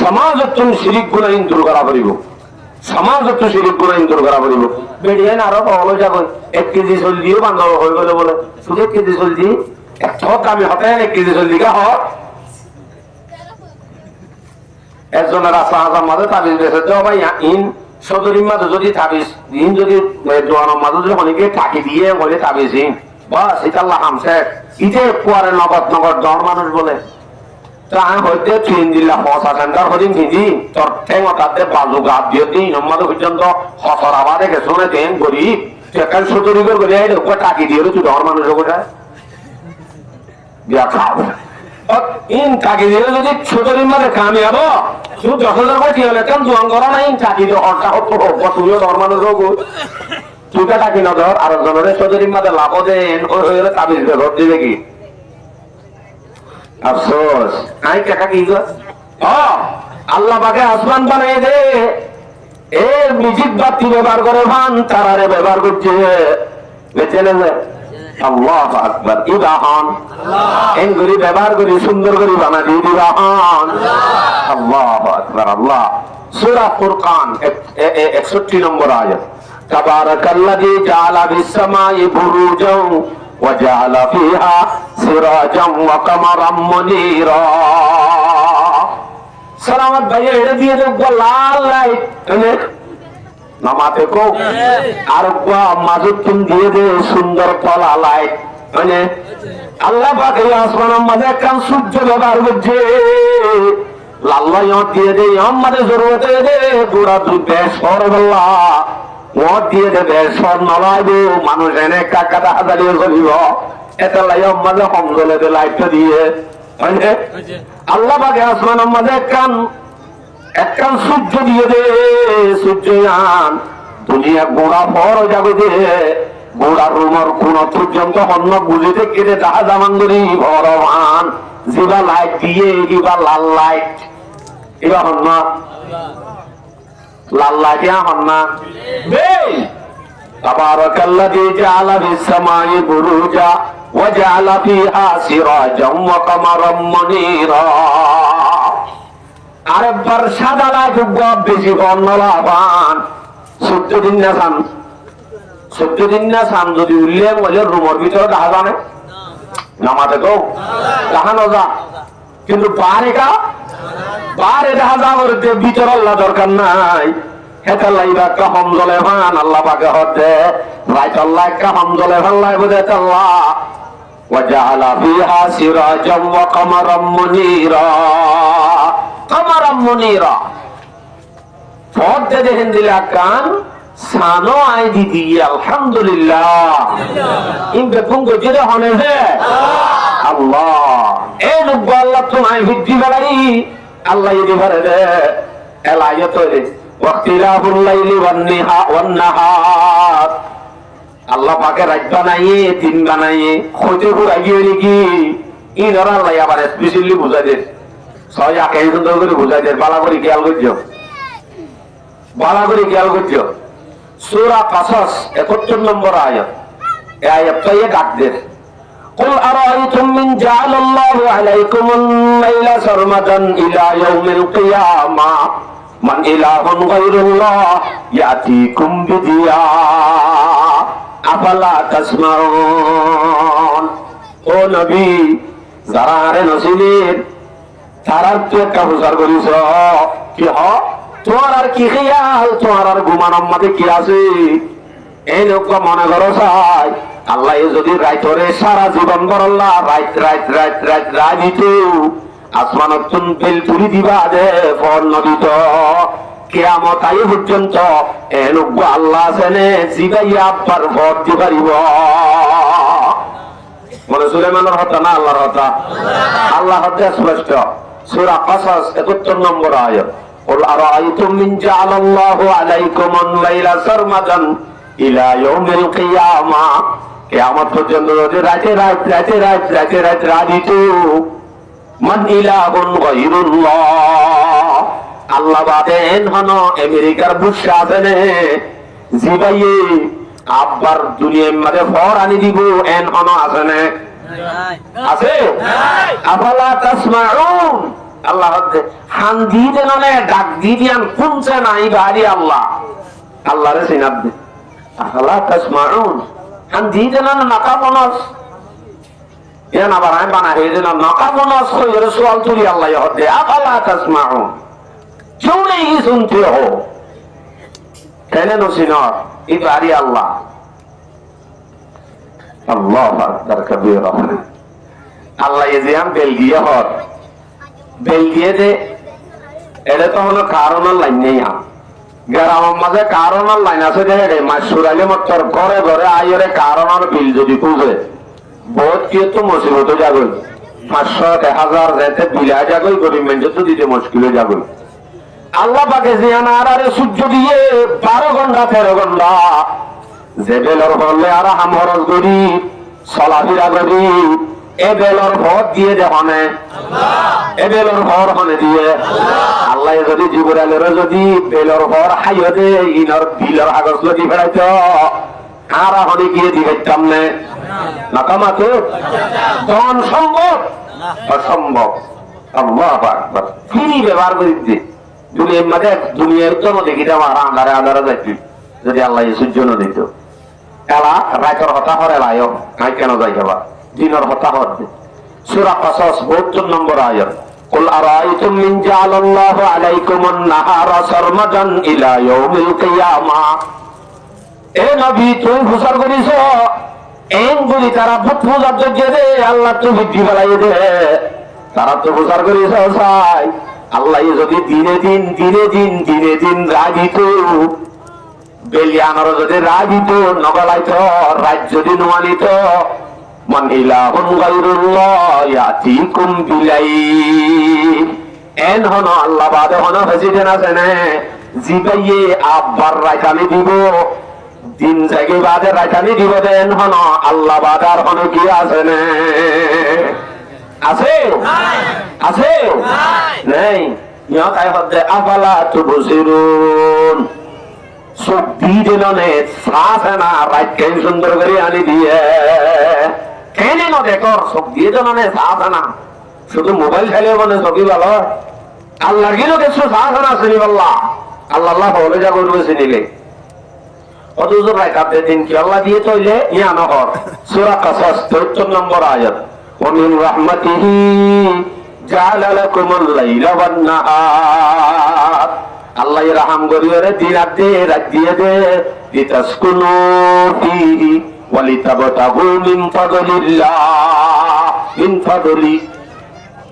সমাজ তুমি শিরিক গুনাহ দূর করা পারিব, সমাজ তো শিরিক গুনাহ দূর করা পারিব। বেড়িয়ে না আরো হলো যাবো 1 কেজি চল দিও বান্দর হয়ে গেল বলে শুধু 1 কেজি চল দি এক আমি হতে 1 কেজি চল দিকা হোক একজনের রাস্তা হাজার মাঝে তাবিজ বেছে তো ভাই ইন সদরির মাঝে যদি তাবিজ ইন যদি জোয়ানোর মাঝে যদি অনেকে টাকি দিয়ে বলে তাবিজ ইন বাস এটা আল্লাহ হামছে ইতে কুয়ারে নগদ নগদ জন মানুষ বলে তাহা হইতে ট্রেন দিল্লা পচা সেন্টার হদিন ভিজি তোর ঠেঙ তাতে বাজু গাছ দিয়ে দিন আমাদের পর্যন্ত হসর আবাদে গেছো না ট্রেন করি সেখান সদরি করে টাকি দিয়ে তুই জন মানুষ কোথায় দিয়া খাবে ইন টাকি দিলে যদি সদরির মাঝে কামে যাবো শুধু 10,000 কোটি হলে কেন জোয়ান করা নাই টাকি দিয়ে অর্থা হতো তুইও জন মানুষ হোক তুইটা টাকি না ধর আর জনের সদরির মাঝে লাভ দেন ওই হয়ে গেলে তাবিজ ঘর দিবে কি আফসোস আই টাকা কি আল্লাহ পাকে আসমান বানাই দে এ মিজিদ বাতি ব্যবহার করে ভান তারারে ব্যবহার করছে বেঁচে নেবে আল্লাহু আকবার ইবাহান এনগুলি ব্যবহার করি সুন্দর করে বানা দিয়ে দিবাহান আল্লাহু আকবার। আল্লাহ সূরা ফুরকান 61 নম্বর আয়াত তাবারাকাল্লাযী জাআলা বিস-সামাই বুরুজান وجعل فيها سراجا وقمرا منيرا সালামত ভাই এটা দিয়ে দেখবো লাল লাইট নামাতে কো আর মাঝুর তুমি দিয়ে দে সুন্দর তলা লাইট মানে আল্লাহ পাক এই আসমানের মাঝে একখান সূর্য ব্যবহার করছে লাল লাইট দিয়ে দে আমাদের জরুরতে দে পুরা দুই দেশ সরবল্লা মদ দিয়ে দেবে সর নলাইব মানুষ এনে কাকাটা হাজারিয়ে চলিব এটা লাইম মাঝে সমজলে দে লাইটটা দিয়ে আল্লাহ পাকে আসমানের মাঝে একখান সূর্য দিয়ে দে সূর্য আন দুনিয়া গোড়া ফর যাবে দে গোড়া রুমর কোন পর্যন্ত অন্য বুঝিতে কেটে তাহা জামান করি ভরমান যেবা লাইট দিয়ে এবার লাল লাইট এবার অন্য লাল লাইট হন্না তাবারাকাল্লাযী জাআলা ফিস-সামাই বুরুজা ওয়া জাআলা ফিহা সিরাজাম ওয়া কামারাম মুনীরা। আরেকবার সাদা লাইট বেশি বর্ণলাভান 14 দিন না সান যদি উল্লেখ বলে রুমের ভিতরে দেখা জানে নামাতে তো দেখানো যা কিন্তু বারে দেখা যাওয়ার ভিতর আল্লাহ দরকার নাই হেতা লাইবা একটা হমজলে ভান আল্লাহ পাকে হতে রাইত আল্লাহ একটা হমজলে ভান লাইব দে আল্লাহ ওয়া জাআলা ফিহা সিরাজাম ওয়া কামারাম মুনীরা ফট দে দেখেন দিলা কান সানো আই দিদি আলহামদুলিল্লাহ ইন বেকুম গজরে হনে হে আল্লাহ এ নব্ব আল্লাহ তোমায় ভিত্তি বাড়াই আল্লাহ ইদি ভরে দে এলায়ত রে ওয়াক্তিলাফুল লাইলি ওয়ান নাহার আল্লাহ পাকে রাত বানাইয়ে দিন বানাইয়ে হইতে পুরা গিয়ে নাকি ইনরা আল্লাহ আবার স্পেশালি বুঝাই দে ছয় আকে সুন্দর করে বুঝাই দে বালা করে খেয়াল করছো সূরা কাসাস 71 নম্বর আয়াত। এই আয়াতটা ডাক দেন, قل أرأيتم من جعل الله عليكم الليل سرمدا إلى يوم القيامة من إله غير الله يأتيكم بضياء أفلا تسمعون। ও নবী, যারা আরে নসিলের তারা তো একটা হুজার করিস কি হ, তোমার আর কি খেয়াল, তোমার আর ঘুমানোর মধ্যে কি আছে? এই লোক মনে করো চাই আল্লাহ যদি রাইতরে সারা জীবন বরল্লা রাইত রাইত রাইত রাইত রাত দিত আসমানত বেল তুলি দিবা দে ফল নদীত কেয়ামত আই পর্যন্ত এ লোক আল্লাহ আছেনে জিবাইয়া আব্বার ভর দি পারিব। বলে সুলাইমানের হত্যা না আল্লাহর হত্যা? আল্লাহ হত্যা স্পষ্ট। সূরা কাসাস 71 নম্বর আয়াত। قل أرأيتم من جعل الله عليكم الليل سرمدا إلى يوم القيامة কিয়ামত পর্যন্ত যদি রাতে রাত রাতে রাত রাতে রাত রাত মান ইলাহুন গায়রুল্লাহ, আল্লাহ বাদেন হন আমেরিকার বুশ আছেনে জিবাইয়ে আব্বার দুনিয়ার মধ্যে ফর আনি দিব এন হন আছেনে আছে? আফালা তাসমাউন। আল্লাহ হান দি দেন ডাক দি দিয়ান কোনছে নাই বাড়ি আল্লাহ আল্লাহরে সিনাব দে। আফালা তাসমাউন হান দি দেন নাকা বনস এ না বানায় বানা হে দেন নাকা বনস কইরে সওয়াল তুলি আল্লাহ হদে। আফালা তাসমাউন, क्यों नहीं सुनते हो? कहने नो सिनोर ई बारी अल्लाह अल्लाह अकबर कबीरा। আল্লাহ এই যে আম বেলগিয়া হর বেলগিয়ে যে এটা তো হলো কারণের লাইন নেই। গ্রামের মাঝে কারণের লাইন আছে যে মাসুরালি মতর ঘরে ঘরে আইরে কারণের বিল যদি খুঁজে বহুত কি তো মুসিবত যাবে 500-1000 যেতে বিলা যাবে গরিব মানুষ তো দিতে মুশকিল হয়ে যাবে। আল্লাহ পাকে জিয়ান আরে সূর্য দিয়ে 12 ঘন্টা 13 ঘন্টা যে বেলর হলে আর হামরজ করি চলাফেরা করি এ বেলর ভর দিয়ে দেখানে এ বেলর ভর হনে দিয়ে আল্লাহ যদি জিবরাইলের যদি বেলর ভর হাইয়ে দে ইনর বিলর কাগজ লদি ফেরাইত আর হনে গিয়ে দিবেতাম না নাকামাতে ধন সম্ভব অসম্ভব। আল্লাহু আকবার। ফিরি ব্যবহার করি দি দুনিয়ার মাঝে দুনিয়ার জন্য দেখি আমার আন্ধারে আন্ধারে যাচ্ছি যদি আল্লাহ সূর্য ন দিত এলা রাতের হতা হরে লাইও নাই কেন যাই যাবা দিনের হতা হচ্ছে। সূরা কাসাস 72 নম্বর আয়াত। قل أرأيتم من جعل الله عليكم النهار سرمدا إلى يوم القيامة। এ নবী তুই ঘোষণা করিস এনগুলি তারা ভূত পূজার যোগ্য দে আল্লাহ তো বৃদ্ধি বাড়াই দে তারা তো ঘোষণা করিস চাই আল্লাহ যদি দিনে দিন দিনে দিন দিনে দিন রাগিত বেলিয়ানোর যদি রাগিত নগলাইত রাত যদি নোয়ালিত মান ইলাহুন গায়রুল্লাহ ইয়াতিকুম বিলাইল এন হন আল্লাহ বাদে হন প্রেসিডেন্ট আছে না জিবাইয়ে আব্বার রাইতানি দিব দিন জাগে বাদে রাইতানি দিব দেন হন আল্লাহ বাদার হন কি আছে না আছে আছে নাই ইয়া তাই হদে আফালা তুবসিরুন সব দিনে সাসনা রাত কেন সুন্দর করে আনি দিয়ে কেন না দেখো সব দিনে সাসনা শুধু মোবাইল খেলে মানে সবই ভালো আল্লাহর কি লোকে সাসনা শুনি আল্লাহ আল্লাহ আল্লাহ বলে যা করবে শুনিলে অথচ রাকাতে দিন কি আল্লাহ দিয়ে তইলে ইয়া নহর। সূরা কাসাস 73 নম্বর আয়াত। ومن رحمته جعل لكم الليل والنهار আল্লাহ রহম করিয়ে দিন আপনি রাত দিয়ে দে লিতাসকুনু ফীহি ওয়া লিতাবতাগু মিন ফাদলিল্লাহ মিন ফাদলি।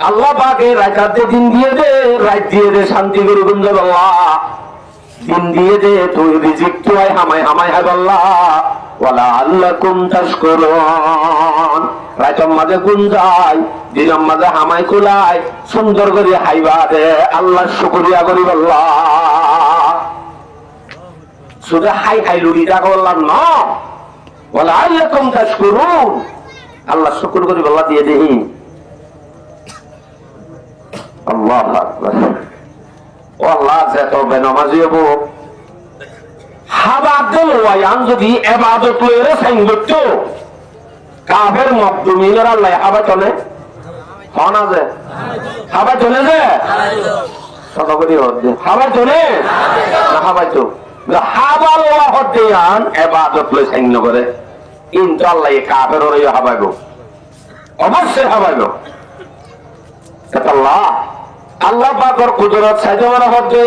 আল্লাহ পাকে রাতে দিন দিয়ে দে রাত দিয়ে দে শান্তি করে গুঞ্জ আল্লাহ দিন দিয়ে দে তুই রিজিক তুই হামায় হামায় হায় আল্লাহ ওয়ালা আল্লাকুম তাশকুরুন। রাতের মাঝে গুঞ্জাই দিনের মাঝে হামাই কুলাই সুন্দর করে হাইবা দে আল্লাহ শুকরিয়া করি আল্লাহ শুধু হাই হাই লুড়িটা করলাম না ওয়ালা আল্লাকুম তাশকুরুন আল্লাহ শুকর করি আল্লাহ দিয়ে দেহি। আল্লাহু আকবার। ও আল্লাহ যে তবে নামাজি হবো হাবা আব্দুল আয়ান যদি ইবাদত লইরে সাইন করতো কাফের মকদুমিনের আল্লাহ হাবা চলে হনা যে হাবা চলে যে কথা বলি হচ্ছে হাবা চলে না হাবা তো হাবা আল্লাহ হতে আন ইবাদত লই সাইন করে কিন্তু আল্লাহ কাফের ওরে হাবা গো অবশ্যই হাবা গো আল্লাহ আল্লাহ পাকের কুদরত সাজানো হতে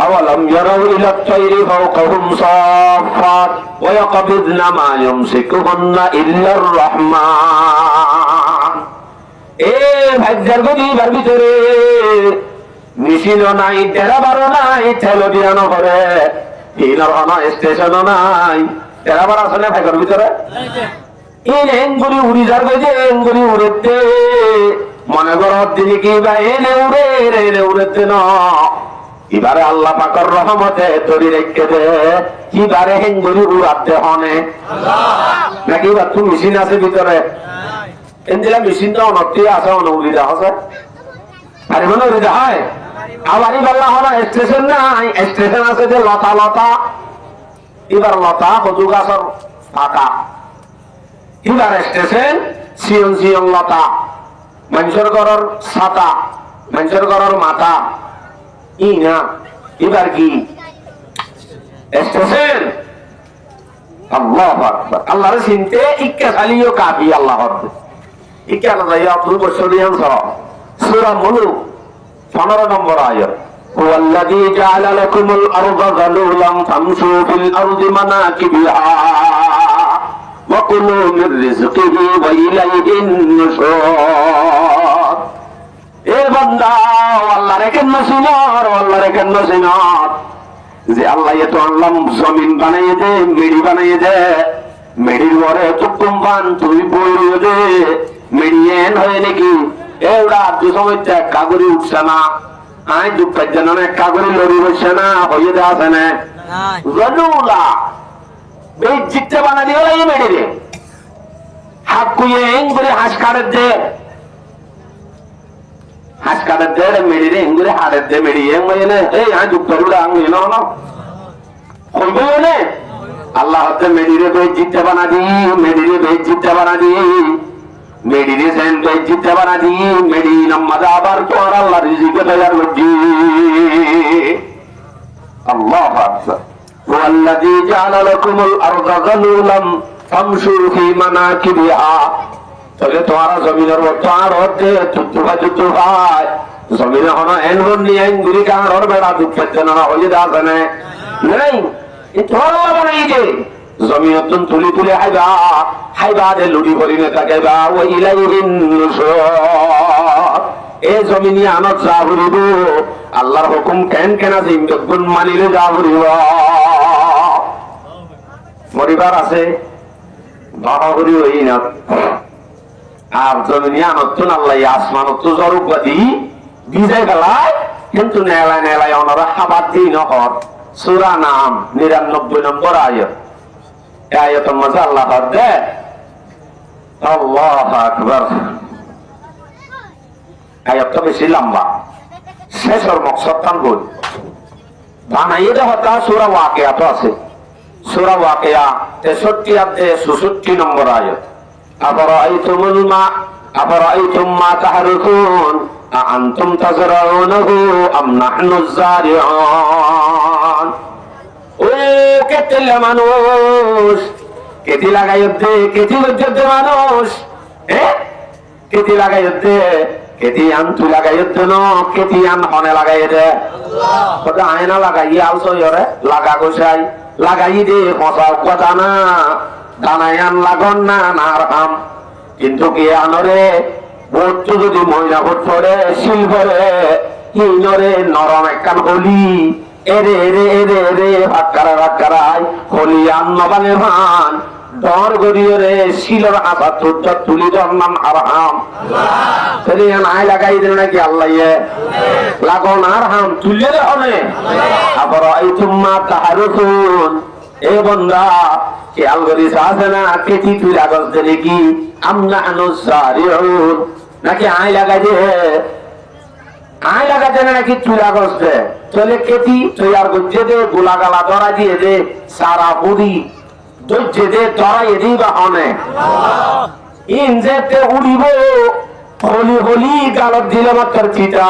أولم يروا إلى الطير فوقهم صافات ويقبضن ما يمسكهن إلا الرحمن ভাগ্যের গদিবার ভিতরে মিশিনও নাই টেরাবারও নাই ঠেলো দিয়ানো করে হিনর হন স্টেশনও নাই টেরাবার আসলে ভাগ্যের ভিতরে এনগুলি উড়ি যাবে যে এনগুলি উড়েতে মনে করো তিনি কি বা এনে উড়েতে না এবারে আল্লাহ পাকের রহমতে তরি রেখে দে এবারে হেঙ্গুরি উড়াতে হনে নাকি এবার তুমি মেশিন আছে ভিতরে এনজিলা মেশিনটা অনতি আছে অনুবিধা আছে আরে মনে উড়িদা হয় আবার এবার হলো স্টেশন নাই স্টেশন আছে যে লতা লতা এবার লতা কচু গাছর ফাঁকা এবার স্টেশন সিয়ন সিয়ন লতা মানুষের ঘরের ছাতা মানুষের ঘরের মাথা ই না এবার কি স্টেশন আল্লাহু আকবার আল্লাহর চিনতে ইক্কা খালিও কাফি আল্লাহ হচ্ছে ইক্কা আল্লাহ আব্দুল বশরিয়ান সূরা মুলুক 15 নম্বর আয়াত হুয়াল্লাযী জাআলা লাকুমুল আরদা যালুলাম ফামশু ফিল আরদি মানাকিবিহা ওয়া কুলু মির রিজকিহি ওয়া ইলাইহিন নুশুর এ বান্দা আল্লাহর কেন শুনার আল্লাহর কেন শুনার যে আল্লাহ এত আল্লাহ জমিন বানাইয়ে দে মেড়ি বানাইয়ে দে মেড়ির পরে তুকুম বান তুই বইয়ে দে মেড়িয়েন হয় নাকি এওরা দু সময় কাগরি উঠছে না আই দুঃখের জন্য কাগরি লড়ি বসছে না হয়ে দেওয়া আছে না জলুলা এই জিততে বানা দিয়ে এই মেড়ি রে হাত কুয়ে এং করে হাঁস কাটের দে হাঁস কাটের দে মেড়ি রে এং করে হাড়ের দে মেড়ি এং হয়ে নে এই হ্যাঁ দুঃখের উড়া আঙ না হইবে নে আল্লাহ হতে মেড়ি রে বেশ জিততে বানা দি মেড়ি রে বেশ জিততে বানা দি মেডি রে সেন বেশ জিততে বানা দি মেডি নামাজ আবার তোর আল্লাহ রিজিকে তৈয়ার করছি আল্লাহু আকবার ওয়াল্লাযী জাআলা লাকুমুল আরদা যালুলাম ফামশু ফি মানাকিবিহা তবে তোমারা জমিনের মতো আর হতে তুতু ভাই জমিনে হন এনবন নিয়ে গুরি কাঁড়র বেড়া দুঃখের না হয়ে যাবে না নাই এ তোমার আল্লাহ বানাইছে জমিনতুন তুলি তুলি হাইবা দে লুড়ি ভরি নে তাকাইবা ওয়া ইলাইহিন নুশুর এ জমিনে আনত যা ভরিব আল্লাহর হুকুম কেন কেন জিন্দত গুণ মানিলে যা ভরিব মরিবার আছে বাহাগুরি হই না আর জমিনে আনতুন আল্লাহ আসমানত জরুবাদি বিজয় গলায় কিন্তু নেলায় ওনারা হাবাত দিই নহর সূরা নাম 99 নম্বর আয়াত আয়াতের মধ্যে আল্লাহ দে আল্লাহু আকবার আয়াতটা বেশি লম্বা শেষের মকসদ কান বল বানাইয়ে দে হতা সূরা ওয়াকিয়া তো আছে সূরা ওয়াকিয়া 63 অধ্যায় 66 নম্বর আয়াত আফরাআইতুম মা তাহরুকুন আনতুম তাজরাউনাহু আম নাহনুজ জারিউন ও কেতলে মানুষ কেতি লাগাইতে কেতি বজ্জতে মানুষ কেতি লাগাইতে কেতি আনতু লাগাইতে ন কেতি আন হনে লাগাইতে আল্লাহ কথা আয়না লাগাই আলসো ইরে লাগা গোসাই লাগাই দে কথা কথা না দানায়ান লাগন না নারহাম কিন্তু কি আনরে বস্তু যদি ময়লা পড়ে শিলভরে হিনরে নরম একখান হলি এরে এরে এরে এরে ভাক্কারাই হলি আন্নবানে ভান ডর গড়িয়ে রে শিলর আশা তুর্য তুলি নাম আরহাম সেদিন আয় লাগাই দিল নাকি আল্লাহ লাগন আরহাম তুলে রে হবে আবার এই তুম্মা তাহারুন এ বন্ধা খেয়াল করিস আছে না কেটি তুই লাগস দিলে কি আমনা আনুসারিউন নাকি আয় লাগাই দে আয় লাগাতে নাকি চুলা গসতে চলে কেটি তৈয়ার করছে দে গোলা গালা ধরা দিয়ে দে সারা বুড়ি ধরছে দে ধরা এদিই বা অনে ইনজেতে উড়িব হলি হলি গালত দিলে মাত্র চিতা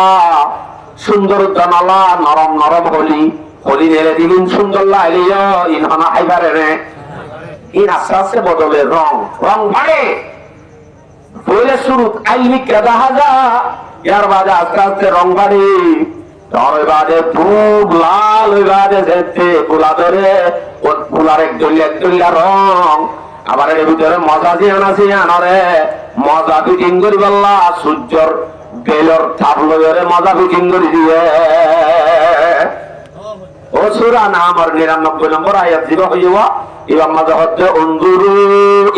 সুন্দর জানালা নরম নরম হলি হলি নেড়ে দিলেন সুন্দর লাইলিও ইনহনা হাইবারে রে ইন আস্তে আস্তে বদলে রং রং বাড়ে পয়লা শুরু আইলি কেদা হাজা ইয়ার বাদে আস্তে আস্তে রং বাড়ে ওই বাদে খুব লাল ওই বাদে যেতে গোলা ধরে ওর ফুলার এক দলিয়া রং আবার এর ভিতরে মজা দিয়ে আনাছি আনরে মজা ফিটিং করি বললা সূর্যর বেলর তাপ লইরে মজা ফিটিং করি দিয়ে ও সূরা নামের 99 নম্বর আয়াত দিব হইব ইবা মজা হচ্ছে উনজুরু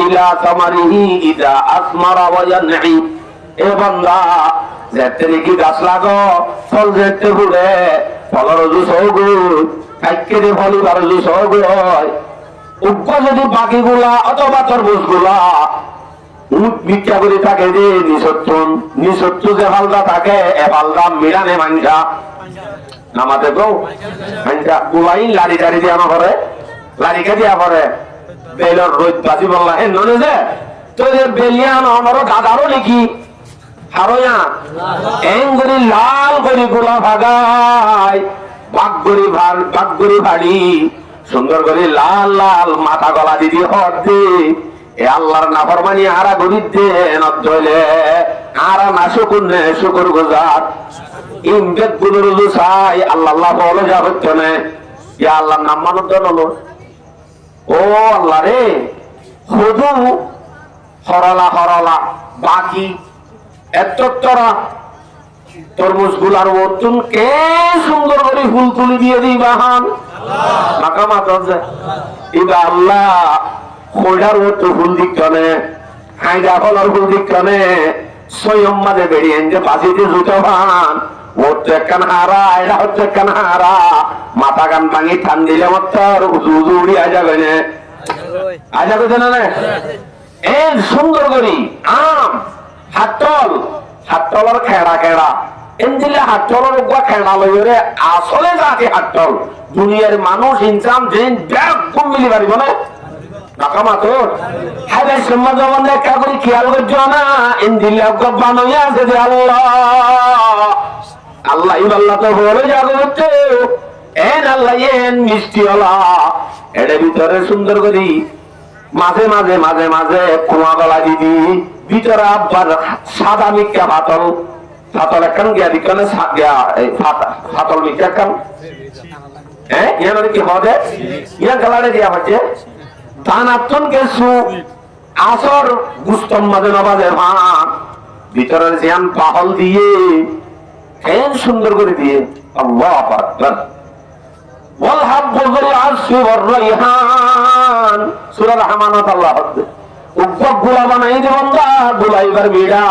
ইলা সামারিহি ইদা আসমারা ওয়া ইয়ানহি এ বান্দা যেতে কি গাছ লাগো ফল যেতে ঘুরে ফলর জুস হগু কাইকেরে ফলি বার জুস হগু হয় উগ্র যদি বাকিগুলা অথবা তরমুজগুলা উট ভিক্ষা করে থাকে যে নিঃসত্তর যে ফালদা থাকে এ ফালদা মিলানে মানসা নামাতে গো মানসা গুলাই লাড়ি টাড়ি দিয়া করে লাড়িকে দিয়া করে বেলর রোদ বাজি বললা হে ননে যে তোদের বেলিয়ান আমারও দাদারও নাকি হারোয়া এঙ্গুরি লাল করি গোলা ভাগায় বাগগুড়ি ভাড়ি সুন্দর করে লাল লাল মাথা গলা দিদি হতে এ আল্লাহর নাফরমানি আরা গরিব দে নলে আরা না শুকুর গুজার ইমবেদ গুলোর চাই আল্লাহ আল্লাহ বলে যা হচ্ছে না ইয়া আল্লাহর নাম মানত হলো ও আল্লাহ রে শুধু হরলা বাকি এত তোরা তরমুজ গুলার মতন কে সুন্দর করে ফুল তুলি দিয়ে দিই বাহান মাকা মাতা এবার আল্লাহ খোঁড়ার মতো ফুল দিকনে হাইডা ফলার ফুল দিকনে স্বয়ং মাঝে বেরিয়ে যে বাজিতে জুতো ভান ওর তো একখান হারা এটা হচ্ছে একখান হারা মাথা গান ভাঙি ঠান দিলে মাত্র উজু উড়িয়া যাবে না আজ যাবে না এই সুন্দর করি আম হাতল খেড়া এনজিলে হাতলের উপর খেড়া লইরে আসলে যাকে হাতল দুনিয়ার মানুষ ইনসান দিন ব্যাগ কম মিলি পারিব না নাকামা তো হাইলে সমাজ জমানে কা করি খেয়াল করছো না এনজিলে উপর বানাইয়া আছে যে আল্লাহ আল্লাহ তো বলে যাবে হচ্ছে এন আল্লাহ এন মিষ্টি হলা এর ভিতরে সুন্দর করি মাঝে মাঝে মাঝে মাঝে কুয়া গলা দিদি ভিতরে আবার সাদা মিক্কা ফাতল একখান গিয়া দিকানে ফাতল মিক্কা একখান হ্যাঁ ইয়ানোর কি হবে ইয়া গলারে দিয়া হচ্ছে তান আত্মন কেসু আসর গুস্তম মাঝে নবাজে ভান ভিতরের জিয়ান পাহল দিয়ে ফেন সুন্দর করে দিয়ে আল্লাহু আকবার ওয়াল হাব্বুল আসফি ওয়ার রাইহান সূরা রহমানত আল্লাহ উপক গুলা বানাই দে বান্দা গুলাইবার বিড়া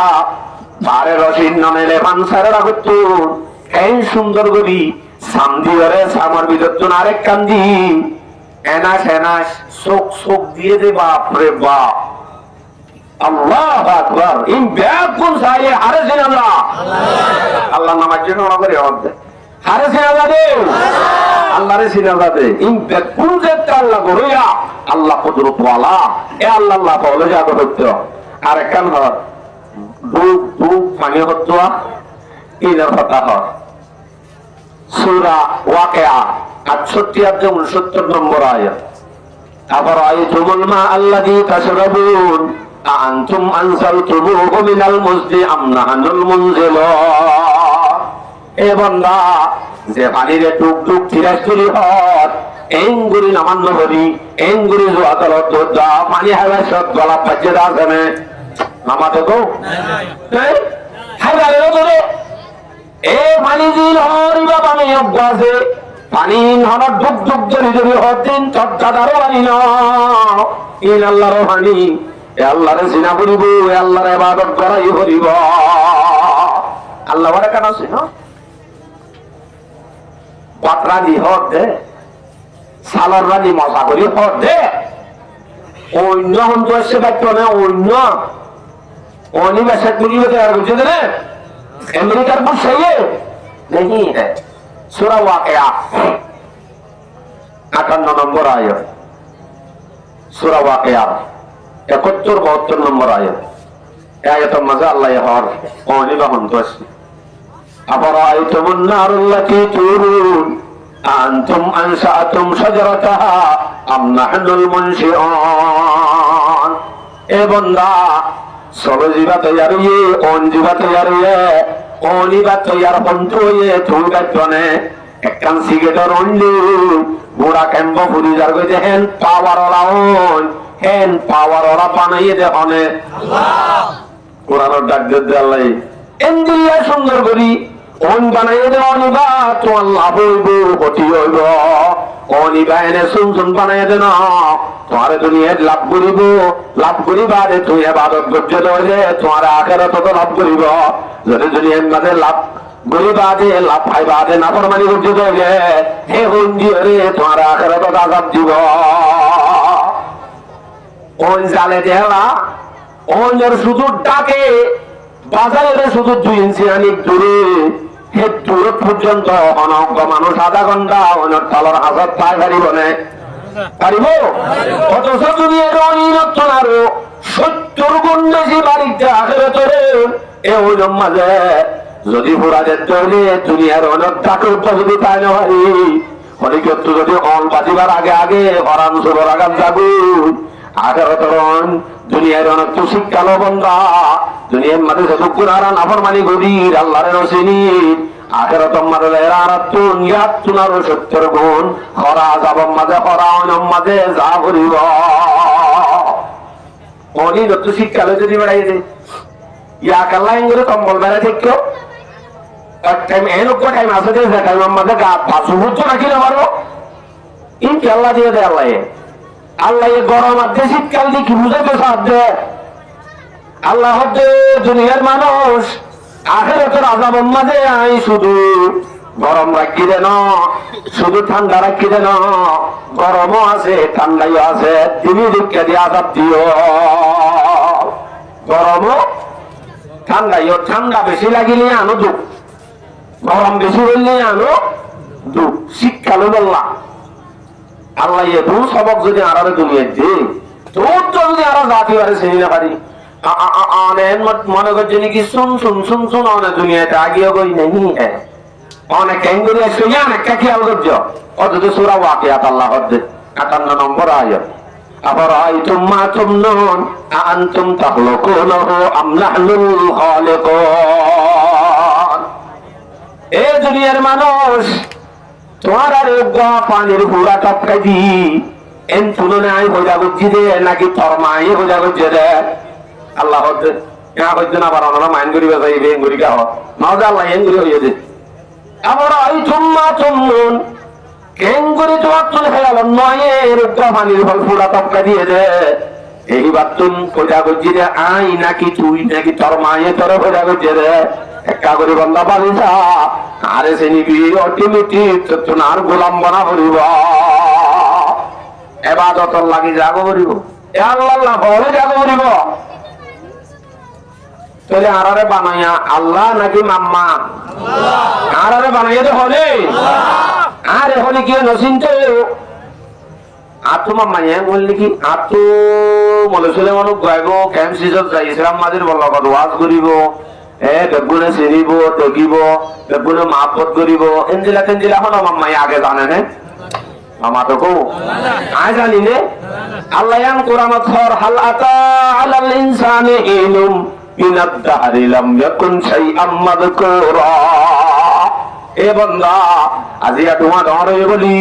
পারে রশিদ ননেলে পানসারে রাখত এই সুন্দর গবি সামদি ধরে সামর বিদর্জন আরেক কান্দি এনাস চোখ দিয়ে দে বাপ রে বাপ আল্লাহু আকবার ইন ব্যাকুল সাইয়ে আরে জিনাল্লাহ আল্লাহ নামাজ জন্য করে হচ্ছে আরে জিনাল্লাহ দে আল্লাহরে সিনাল্লাহ দে ইন ব্যাকুল যে আল্লাহ গরিয়া আল্লাহ কুদরত ওয়ালা এ আল্লাহ আল্লাহ বলে যাবে হচ্ছে আর কান হ দুপ মানে হচ্ছে ইনার কথা হ সূরা ওয়াকিয়া 68 অধ্যায় 69 নম্বর আয়াত আবার আয়াতুল মা আল্লাযী তাশরাবুন আনতুম আনসালতুমুহু মিনাল মুজদি আম নাহনুল মুনজিলুন এ বান্দা যে পানিরে টুক টুক তিরাস্তুরি হত এঙ্গুরি নামান্ন হরি এঙ্গুরি জোয়াতলত দা পানি হাওয়া সব গলা পাজে দাসনে নামাতে তো নাই হাওয়া রে এ পানি দিল হরিবা পানি অজ্ঞাসে পানি হন ডুব ডুব জরি জরি হতিন চট্টাদারও পানি না ইন আল্লাহর পানি এ আল্লাহর সিনা করিব এ আল্লাহর ইবাদত করাই করিব আল্লাহ বড় কেন আছে না পাত্রা দি হতে সালার রানি মজা করি হতে অন্য হন্ত এসে থাকতো না অনিবেশে তুলিবে আর বুঝে দেবে আমেরিকার বুঝছে नहीं है। सूरा वाक़िया 58 নম্বর আয়াত, सूरा वाक़िया 71-72 নম্বর আয়াত। আয়াতের মাঝে আল্লাহ হর অনিবা হন্তস আফরাআইতুমুন নারুল্লাতী তুরুন আনতুম আনশাআতুম শাজারাতাহা আম নাহনুল মুনশিউন। এ বান্দা সবে জিবা তৈয়ার হইয়ে অন জিবা তৈয়ার হইয়ে অনিবা তৈয়ার বন্ধ হইয়ে তুই গাইতনে একখান সিগারেটের অন্যু বুড়া কেম্ব ফুরি যার কইতে হেন পাওয়ার ওলা হন হেন পাওয়ার ওলা বানাইয়ে দে হনে কোরআনের ডাক দিয়ে আল্লাহ এন্দিয়া সুন্দর করি অন বানাইয়ে দে অনিবা তোমার লাভ হইব ক্ষতি হইব। অনিবা এনে শুন শুন বানাইয়ে দে না তোমার দুনিয়ায় লাভ করিব, লাভ করিবা রে তুই ইবাদত করতে দে তোমার আখিরাতে তো লাভ করিব। যদি দুনিয়ার মাঝে লাভ করিবা দে লাভ পাইবা দে নাফরমানি করতে দে হে হন্দি রে তোমার আখিরাতে আযাব দিব। ওই জালে দেলা ওর শুধু ডাকে বাজারে শুধু 2 ইঞ্চি আনি দূরে হে দূর পর্যন্ত অনজ্ঞ মানুষ আধা ঘন্টা অনেক তলর হাজার পায় পারিব না পারিব। অথচ দুনিয়ার অনিরত্ন আরো 70 গুণ বেশি বাড়িতে আখিরাতে এ ওই মাঝে যদি পুরা যেতে হলে দুনিয়ার অনেক টাকার যদি পায় না পারি অনেক যদি অল বাজিবার আগে আগে হরান সুবর আগাম যাবো আখিরাতের দুনিয়ার অনেক তো শিক্ষালো বন্ধা দুনিয়ার মাঝে যত কুরারা নাফরমানি গভীর আল্লাহর রসিনি আখিরাতের মাঝে এরারাতুন ইয়াতুন আর 70 গুণ খরা যাবম মাঝে খরা অনম মাঝে যা করিব অনি যত শিক্ষালো যদি বেড়াই দে ইয়া কাল্লা ইংরে কম্বল বেড়া ঠিক এক টাইম এনক টাইম আছে যে টাইম মাঝে গা পাঁচুভূত রাখি না পারো ইন আল্লাহ দিয়ে দেয় আল্লাহ আল্লাহ গরম আছে শীতকাল দিয়ে কি বুঝাতে সাহায্য আল্লাহ হচ্ছে দুনিয়ার মানুষ আখিরাতের আযাবের মাঝে আই শুধু গরম রাখি দেন শুধু ঠান্ডা রাখি দেন গরমও আছে ঠান্ডাও আছে দিবি দিকে দিয়ে আযাব দিও। গরমও ঠান্ডাও ঠান্ডা বেশি লাগিলে আনো দুঃখ গরম বেশি হইলে আনো দুঃখ শীতকালে বললাম আল্লাহ দু সবক যদি আরারে দুনিয়া দে তোর যদি আরা জাতি পারে সেই না পারি মনে করছে নাকি শুন শুন শুন শুন অনেক দুনিয়াতে আগিয়ে গই নেই অনেক ক্যাঙ্গুরি আসছে অনেক খেয়াল করছো অথচ সূরা ওয়াকিয়া আল্লাহ 58 নম্বর আয়াত আফরাআইতুম মা তুমনুন আনতুম তাখলুকুনহু আম নাহনুল খালিকুন। এ দুনিয়ার মানুষ তোমার আর পানির হুড়া টপকাই দি এন তুলনায় হইয়া করছি দে নাকি তোর মাই হইয়া করছে রে আল্লাহ হচ্ছে হচ্ছে না পারা ওনারা মাইন করি বেসাই বেন করি কা নজা আল্লাহ এন করি হইয়া দে আবার আই চুম্মা চুম্মুন কেন করে তোমার চলে খেয়াল নয় রুদ্রা পানির ফল ফুড়া টপকা দিয়ে দে এই বাতুন পূজা করছি রে আই নাকি তুই নাকি তোর মায়ে তোর পূজা করছে রে একা করে বন্ধা পাবি যা আরে সে নিবি অটোমেটিক তোমার গোলাম বানা করিব এবাদত লাগি জাগো করিব আল্লাহ বলে জাগো করিব তাহলে আরারে বানাইয়া আল্লাহ নাকি মাম্মা আরারে বানাইয়া তো হলে আরে হলে কি নচিন্তে আতো মাম্মা বললি কি আতো মনে ছেলে মানুষ গাইব ক্যাম্প সিজন যাই ইসলাম মাঝের বলা ওয়াজ করিব বেগুনে চিনিব দেখিব বেগুনে মাপত করিব এঞ্জিলা তেঞ্জিলা হলো মাম্মাই আগে জানে নে মামা তো কো আয় জানি নে আল্লাহ কোরআনত হর হাল আতা আলাল ইনসানি ইলুম মিনাদ দাহরি লাম ইয়াকুন শাইআম মাযকুরা। এ বান্দা আজিয়া তোমা ধরে বলি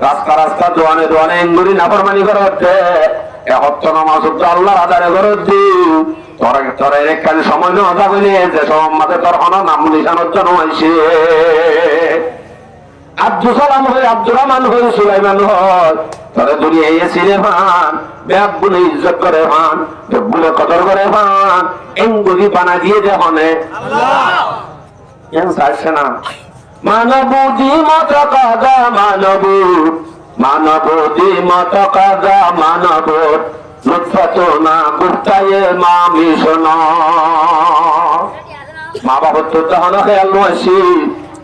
রাস্তা রাস্তা দোয়ানে দোয়ানে এঙ্গুরি নাফরমানি করতে এ হত্য নামাজ আল্লাহর আদারে করতে তোরা একখানি সময় না বলে যে সমাজে তোর হনা নাম নিশানোর জন্য আইসে আব্দুল সালাম হয়ে আব্দুর রহমান হয়ে সুলাইমান হয় তোরা দুনিয়া এসেছিলে ভান বেগুনে ইজ্জত করে ভান বেগুনে কদর করে ভান এঙ্গুলি বানা দিয়ে যে হনে আসছে না মানবুদি মত কাদা মানবু মানবুদি মত কাদা মানব মা বাবার তো তখন খেয়াল আসি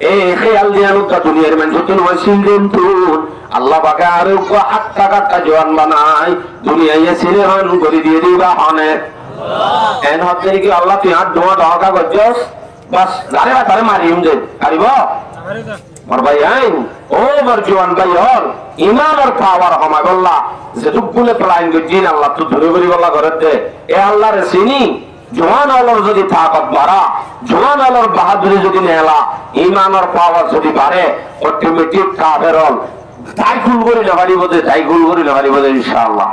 এ খেয়াল দিয়া নুকা দুনিয়ার মানুষ তো নয় সিলদেন তুন আল্লাহ পাকে আর হাট্টা কাট্টা জোয়ান বানাই দুনিয়ায় সিলেহান করে দিয়ে দিবা হনে এন হচ্ছে কি আল্লাহ তুই হাত ধোয়া ঢকা করছস বাস জানে না তারে মারিম যে পারিব মোর ভাই আইন ও মোর জোয়ান ভাই হল ইমান আর পাওয়ার হমায় বললা যেটুক গুলে প্লাইন গজিন আল্লাহ তো ধরে করি বললা ঘরেতে এ আল্লাহর চিনি জোয়ান আলোর যদি তাকত বাড়া জোয়ান আলোর বাহাদুরি যদি নেলা ইমান আর পাওয়ার যদি বাড়ে অটোমেটিক কাফের হল তাই গুল করে নেবারি বোধে তাই গুল করে নেবারি বোধে ইনশাআল্লাহ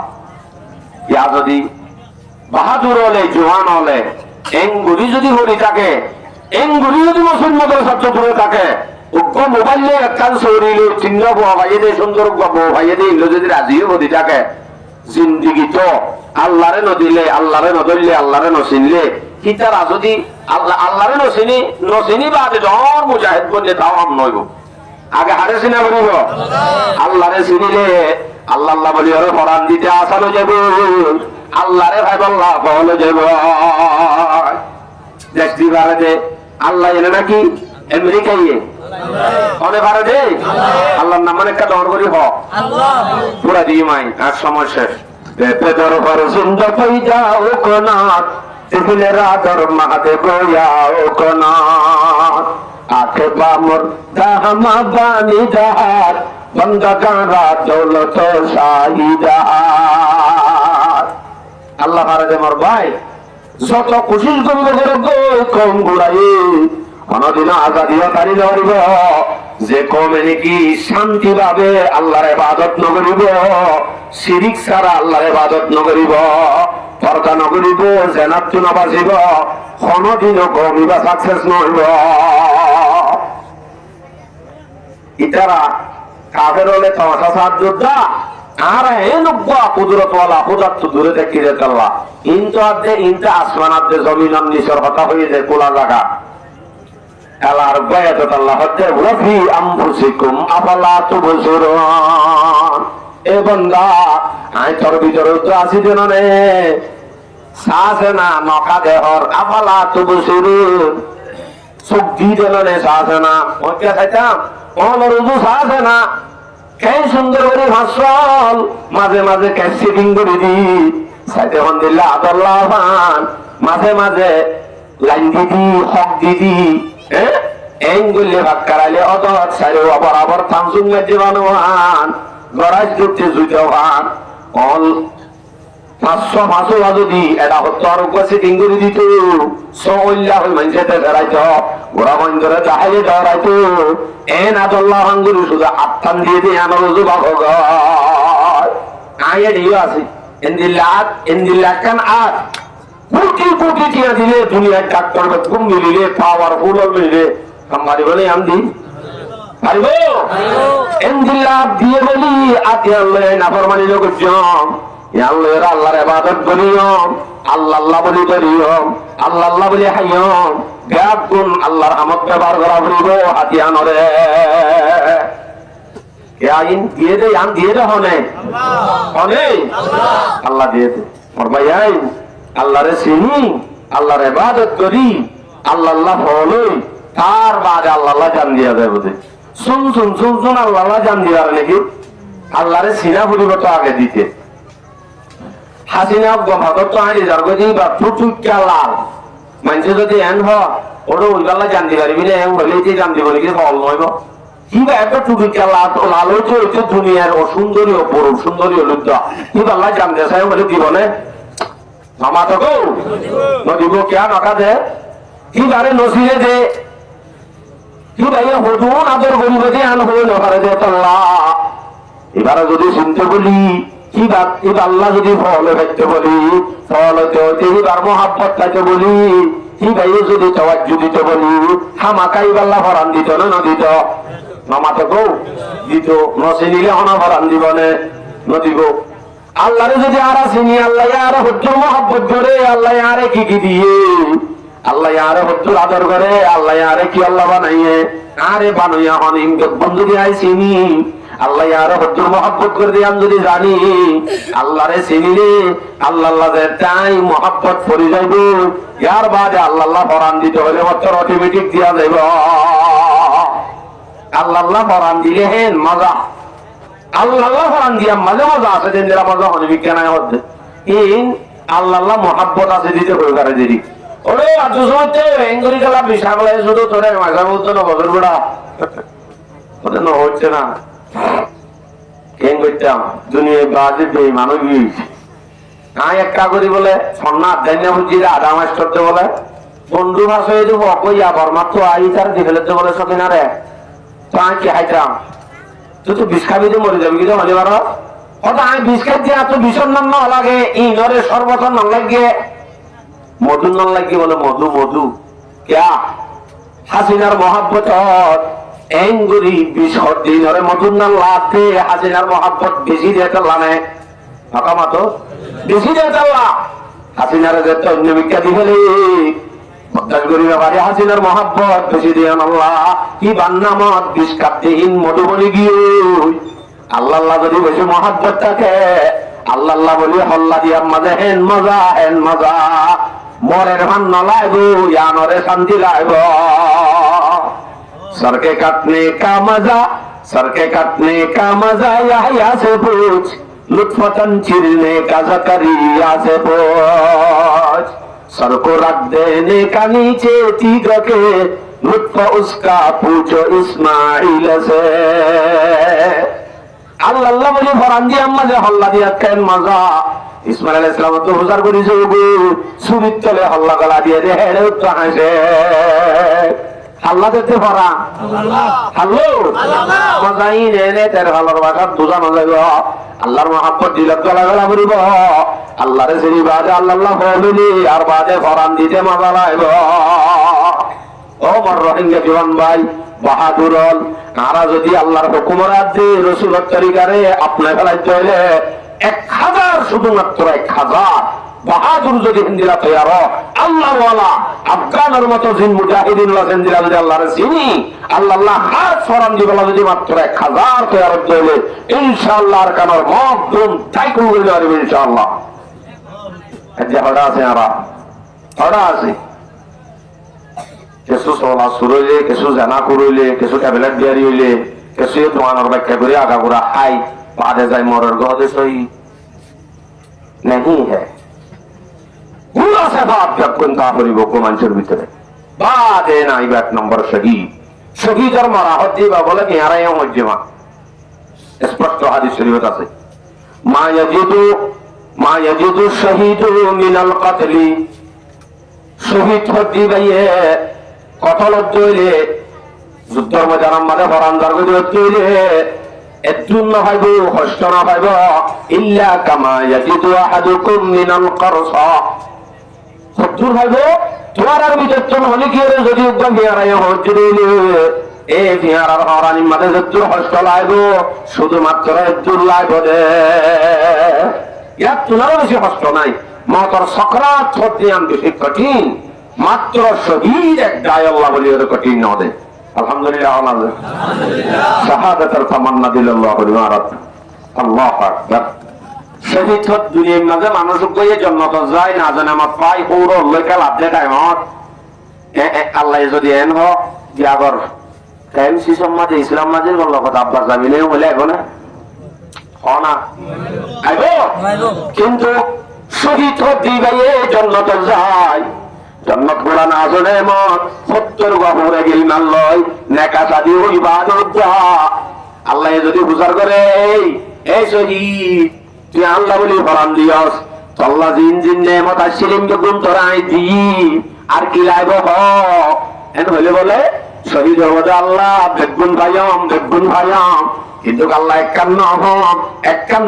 ইয়া যদি বাহাদুর হলে জোয়ান হলে এঙ্গুলি যদি হরি থাকে এঙ্গুলি যদি মুসলমান ছাত্র ধরে থাকে উগ্র মোবাইল নিয়ে একখান শরীরে চিহ্ন বউ ভাইয়ে দে সুন্দর বউ ভাইয়ে দে এগুলো যদি রাজিও হরি থাকে জিন্দিগি তো আল্লাহরে নদিলে আল্লাহরে নদলে আল্লাহরে নচিনলে কি তারা যদি আল্লাহরে নচিনি বা ডর মুজাহিদ করলে তাও আম নইব আগে হারে চিনা বলিব আল্লাহরে চিনিলে আল্লাহ আল্লাহ বলি আরো ফরান দিতে আসানো যাবে আল্লাহরে ভাই বল্লাহ বলে যাব দেখছি ভারতে আল্লাহ এনে নাকি আমেরিকায় অনেক ভারতে আল্লাহর নাম মানে একটা ডর করি হ পুরা দিয়ে মাই আর সময় শেষ পেদর ভর সুন্দর হই যাও কোনাত তেলে রাদর মাতে গোয়াও কোনাত আখে বামর দাহমা বানি দাহার বন্দা গারা দৌলত শাহিদার আল্লাহ ভারতে মোর ভাই যত কোশিশ করিব করব কম গুড়াই কোনদিন আজাদিও তারি ধরিব যে কমে নাকি শান্তি ভাবে আল্লাহর ইবাদত নকরিব শিরিক ছাড়া আল্লাহর ইবাদত নকরিব পর্দা নকরিব জান্নাত নবাসিব কোনদিনও কমিবা সাকসেস নইব ইতারা কাফের হলে তমাশা সাত যোদ্ধা আর নব্বা কুদরতওয়ালা খুদার তো দূরে দেখি রে আল্লাহ ইনতো আদে ইনতা আসমান আদে জমিন নিচর কথা হয়ে যায় কোলা জায়গা আল্লাহর বায়াত আল্লাহ হচ্ছে ওয়াফি আনফুসিকুম আফালা তুবসিরুন এ বান্দা আই তোর ভিতরে তো আছি জননে সাসনা নকা দেহর আফালা তুবসিরুন চোখ দি জননে সাসনা ওকে খাইতাম ওর রুজু সাসনা কে সুন্দর করে ভাষণ মাঝে মাঝে ক্যাসিটিং করে দি সাইতে হন্দিল্লা আদাল্লাহ মাঝে মাঝে লাইন দিদি হক দিদি এঙ্গুলি ভাগ করাইলে অদত সারে আবার আবার থামসুং জীবাণু হান গরাজ করতে জুইতেওয়ান অল 500 যদি এটা হতো আর সিটিং করে দিত সল্লাহ মানুষেতে ফেরাইত ঘোড়া বন্ধরে চাহাইলে ধরাইতো এন আদল্লাহ হাঙ্গুরি শুধু আত্মান দিয়ে দিয়ে আমার রুজু ভাগ আয়ে দিও আছে এন্দিল্লাহ কান আর কোটি কোটি টিয়া দিলে দুনিয়ার ডাক্তার ঘুম মিলিলে পাওয়ারফুল মিলিলে আমারি বলে আমদি পারিব এন্দিল্লাহ দিয়ে বলি আতি আল্লাহ নাফরমানি লোক জম আল্লাহর আল্লাহর ইবাদত করিও আল্লাহ আল্লাহ বলি করিও আল্লাহ আল্লাহ বলি হাইও গাব গুণ আল্লাহর আমত ব্যবহার করা বলিব হাতিয়ানরে আইন দিয়ে দে আন দিয়ে দে হনে আল্লাহ দিয়ে দে মোর ভাই আইন আল্লাহরে চিনি আল্লাহর ইবাদত করি আল্লাহ আল্লাহ হলই তার বাদে আল্লাহ আল্লাহ জান দিয়া যায় বোধ শুন আল্লাহ আল্লাহ জান দিয়ার নাকি আল্লাহরে চিনা বলিব তো আগে দিতে হাসিনা ভাগত তো আনি যার গদি বা ফুটুকা লাল মানুষে যদি এন হ ওর ওই গাল্লা জান দিবারি বিলে এম হলে জান দিব নাকি ফল নইব কিবা একটা টুকিকা লাল হচ্ছে হচ্ছে দুনিয়ার অসুন্দরী অপরূপ সুন্দরী লুদ্ধ কি আল্লাহ জান দিয়ে সাহেব বলে দিব না মামা তো গো নদীব কেয়া নকা দে কি বারে নসিলে দে কি ভাইয়া হদুন আদর গরিব দে আন হয়ে নকারে দে আল্লাহ এবারে যদি শুনতে বলি কি আল্লাহ যদি ফল ভাইতে বলি ফল এইবার মহাব্বত তাকে বলি কি ভাইয়ে যদি তাওয়াজ্জু দিতে বলি হামাকাই আল্লাহ ফরান দিত না নদিত মামা তো গো দিত নসি নিলে হনা ফরান দিব নে নদিব আল্লাহরে যদি আরা চিনি আল্লাহ আর হজ্জুর মহব্বত করে আল্লাহ আরে কি কি দিয়ে আল্লাহ আরে হজ্জুর আদর করে আল্লাহ আরে কি আল্লাহ বানাইয়ে আরে বানাইয়া হন ইমদত বন্ধু দিয়ে আই চিনি আল্লাহ আরে হজ্জুর মহব্বত করে দিয়ে আমি যদি জানি আল্লাহরে চিনিলে আল্লাহ আল্লাহ তাই মহব্বত পড়ে যাইব ইয়ার বাদে আল্লাহ আল্লাহ ফরান দিতে হলে হচ্ছে অটোমেটিক দিয়া যাইব আল্লাহ ফরান দিলে হেন মজা আল্লাহ ফরান দিয়া মাঝে মজা আছে যেন মজা হনে বিজ্ঞানের মধ্যে ইন আল্লাহ মহাব্বত আছে দিতে করে করে দিদি ওরে আজ সময় এঙ্গুরি গেলা বিশাল শুধু তোরে মাঝে বলতো না বদর বেড়া ওদের না হচ্ছে না কেন করতাম দুনিয়ায় বাজে বেঈমানও গিয়েছে আমি একটা করি বলে সন্না আদান্য বুঝিয়ে আধা মাস করতে বলে বন্ধু ভাষ হয়ে দেবো কইয়া বর্মাত্র আই তার দিলে তো বলে সকিনা রে তো আমি কি খাইতাম তুই তো বিষ খাবি মরে যাবি কিন্তু হলে পারো ওটা আমি বিষ খাই দিয়া তো বিষণ নাম না লাগে ইনরে সর্বতন নাম লাগে মধুর নাম লাগে বলে মধু মধু ক্যা হাসিনার মহাব্বত এঙ্গুরি বিষর দিনরে মধুর নাম লাভে হাসিনার মহাব্বত বেশি দিয়ে লানে ফাঁকা মাতো বেশি দিয়ে চাল্লা হাসিনারে যে অন্য বিজ্ঞা দিবেলে হাসিনার মহাব্বত বেশি দিয়ে আল্লাহ কি বান্নামত বিষ কাটতেহীন মধুবনী গিয়ে আল্লাহ যদি বেশি মহাব্বত থাকে আল্লাহ বলি হল্লা দিয়া মাঝে হেন মজা মরের ভান নলাইব ইয়ানরে শান্তি লাইব सरके काटने का मजा या से पूछ लुत्फतन चिरने का जकरिया से पूछ सर को रख देने का नीचे तीग के लुत्फ उसका पूछो इस्माइल से अल्लाह बोली फरान दिया मजे हल्ला दिया केन मजा इस्माइल अलैहिस सलाम तो हुजार करी जोगु सुबित तले हल्ला गला दिए दे हेड़े तो हासे আল্লাহ দেখতে পারা হ্যালো মজাই নে তের ভালোর বাসা দুজা মজাইব আল্লাহর মহাব্বত দিলত গলা করিব আল্লাহরে চিনি বাদে আল্লাহ হইলি আর বাদে ফরান দিতে মজা লাইব ও মর রোহিঙ্গা জীবন ভাই বাহাদুরল তারা যদি আল্লাহর হুকুমের আদে রসুলের তরিকারে আপনি ফেলাইতে হইলে 1000 শুধুমাত্র 1000 বাহাদুর যদি হিন্দিরা তৈয়ার আল্লাহওয়ালা আফগানের মতো জিন মুজাহিদিন হিন্দিরা যদি আল্লাহরে চিনি আল্লাহ হাত ফরান দিবেলা যদি মাত্র 1000 তৈয়ার হইলে ইনশাআল্লাহ আর কানোর মকদুম তাই করে যাবে ইনশাআল্লাহ যে হড়া আছে হড়া আছে কিছু সোলা সুরইলে কিছু জানা করইলে কিছু ট্যাবলেট দিয়ারি হইলে কিছু তোমার ব্যাখ্যা করে আগা গোড়া খাই বাদে যায় মরের গহদে সই नहीं है पूरा से बात जब कुंता हरी वो को मंचर भीतर बात है ना एक नंबर शहीद और मराहत जी बाबा बोले कि यार ये मुझमा स्पष्ट हदीस शरीफ আছে মা ইয়াজিদু শহীদু মিনাল কতলি শহীদ হতি ভাইয়ে কতল হইলে যুদ্ধের ময়দানের মধ্যে ফরানদার করে হইলে এদুন না হইব কষ্ট না হইব ইল্লা কামা ইয়াজিদু আহাদুকুম মিনাল করসা কদ্দুর হইব তোমার আর ভিতর তো হলে কি যদি একদম বিয়ারায় হজরিলে এ বিয়ারার হরানি মাঝে যদ্দুর কষ্ট লাইব শুধুমাত্র এদুর লাইব দে ইয়ার তুলারও বেশি কষ্ট নাই মতর সকরাত হতে আম বেশি কঠিন মাত্র শহীদ এক দায় আল্লাহ বলি ওর কঠিন না দে আলহামদুলিল্লাহ শাহাদাতের তামান্না দিল্লাহ ইমারত আল্লাহু আকবার শহীদ হত দুনিয়ার মাঝে মানুষ কইয়ে জান্নাত যায় না জানে আমার পাই পুরো লেখাল আপডে টাইমত আল্লাহ যদি এন হ দিয়াগর টাইম সিস্টেম মাঝে ইসলাম মাঝে বলল কথা আব্বাস জামিনে বলে এখন হনা আইবো কিন্তু শহীদ হত দিবাইয়ে জান্নাত যায় জন্নত গোড়া না জনে মত 70 গহরে গিলমান লয় নেকা সাদি ও ইবাদত যা আল্লাহ যদি বুঝার করে এই শহীদ তুই আল্লাহ বলি ফরান দিয়স আল্লাহ জিন নেমত আসিলিম গুণ তোরাই দি আর কি লাইব হ এন হইলে বলে শহীদ হওয়া আল্লাহ বেগুন ভাইয়াম কিন্তু আল্লাহ একান্ন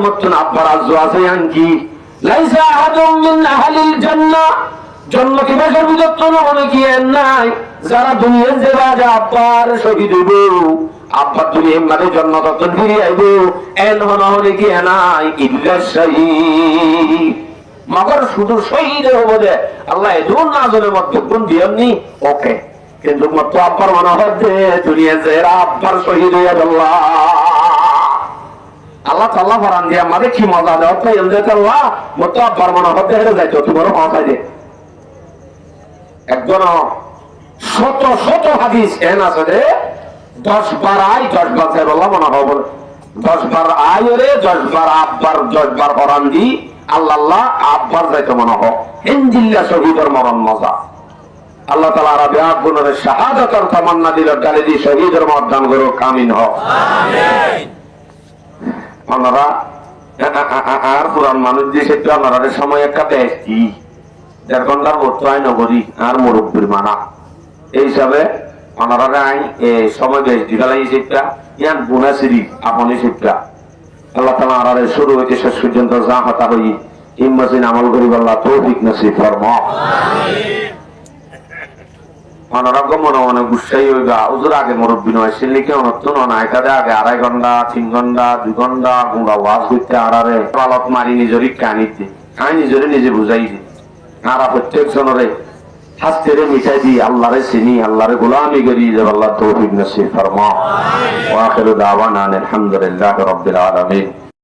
মতন আব্বার আজু আছে আনকি লাইসা আহাদুম মিন আহলিল জান্নাহ জন্নতি বাসের ভিতর তো অনেক নাই যারা দুনিয়ার যে রাজা আব্বার শহীদ হইব আব্বার দুনিয়ার মাঝে জন্নত ফিরে আইব এন হলে কি নাই ইল্লা শহীদ মগর শুধু শহীদ হব যে আল্লাহ এদুন না জনে মধ্যে গুণ দিয়নি ওকে কিন্তু মত আব্বার মনে হচ্ছে দুনিয়ার যে আব্বার শহীদ হইয়া আল্লাহ আল্লাহ তাআলা ফরান দিয়া মাঝে কি মজা দেওয়া তাই আল্লাহ মত আব্বার মনে হচ্ছে হেরে যাইতো তোমার পৌঁছাই দে একজন শত হাদিস এন আছে 10 বার আই 10 বার চাই বললাম মনে হবে 10 বার আই রে 10 বার আব্বার 10 বার হরান দি আল্লাহ আল্লাহ আব্বার যাইতে মনে হোক ইনজিল্লা শহীদের মরণ মজা আল্লাহ তাআলা আরবি আগুনের শাহাদাতের তামান্না দিল গালি দি শহীদের মর্দান করো কামিন হোক আমিন ওনারা আর পুরান মানুষ দিয়ে সেটা ওনারা সময় একটা দেশ কি 1.5 ঘন্টার মতো আই নগরী আর মুরব্বীর মানা এই হিসাবে ওনারা আই সময় বেশ দিগালাই সেটা ইয়ান বুনাসিরি আপনি সেটা আল্লাহ তাআলা আরারে শুরু হইতে শেষ পর্যন্ত যা হতা হই ইমাজিন আমল করিব আল্লাহ তৌফিক নসিব ফরমাও আমিন ওনারা মনে মনে গুসাই হইবা হুজুর আগে মুরব্বী নয় সে লিখে অনর্থন না এটাতে আগে 2.5 ঘন্টা 3 ঘন্টা 2 ঘন্টা গুঁড়া ওয়াজ করতে আরারে পালত মারি নিজেরই কানিতে আমি নিজেরে নিজে বুঝাই দিই আরা প্রত্যেক জনরে হাসতেরে মিঠাই দি আল্লাহরে চিনি আল্লাহরে গোলামি করি যে আল্লাহ তৌফিক নসিব ফরমাও আমিন ওয়া আখিরু দাওয়ানা আলহামদুলিল্লাহি রাব্বিল আলামিন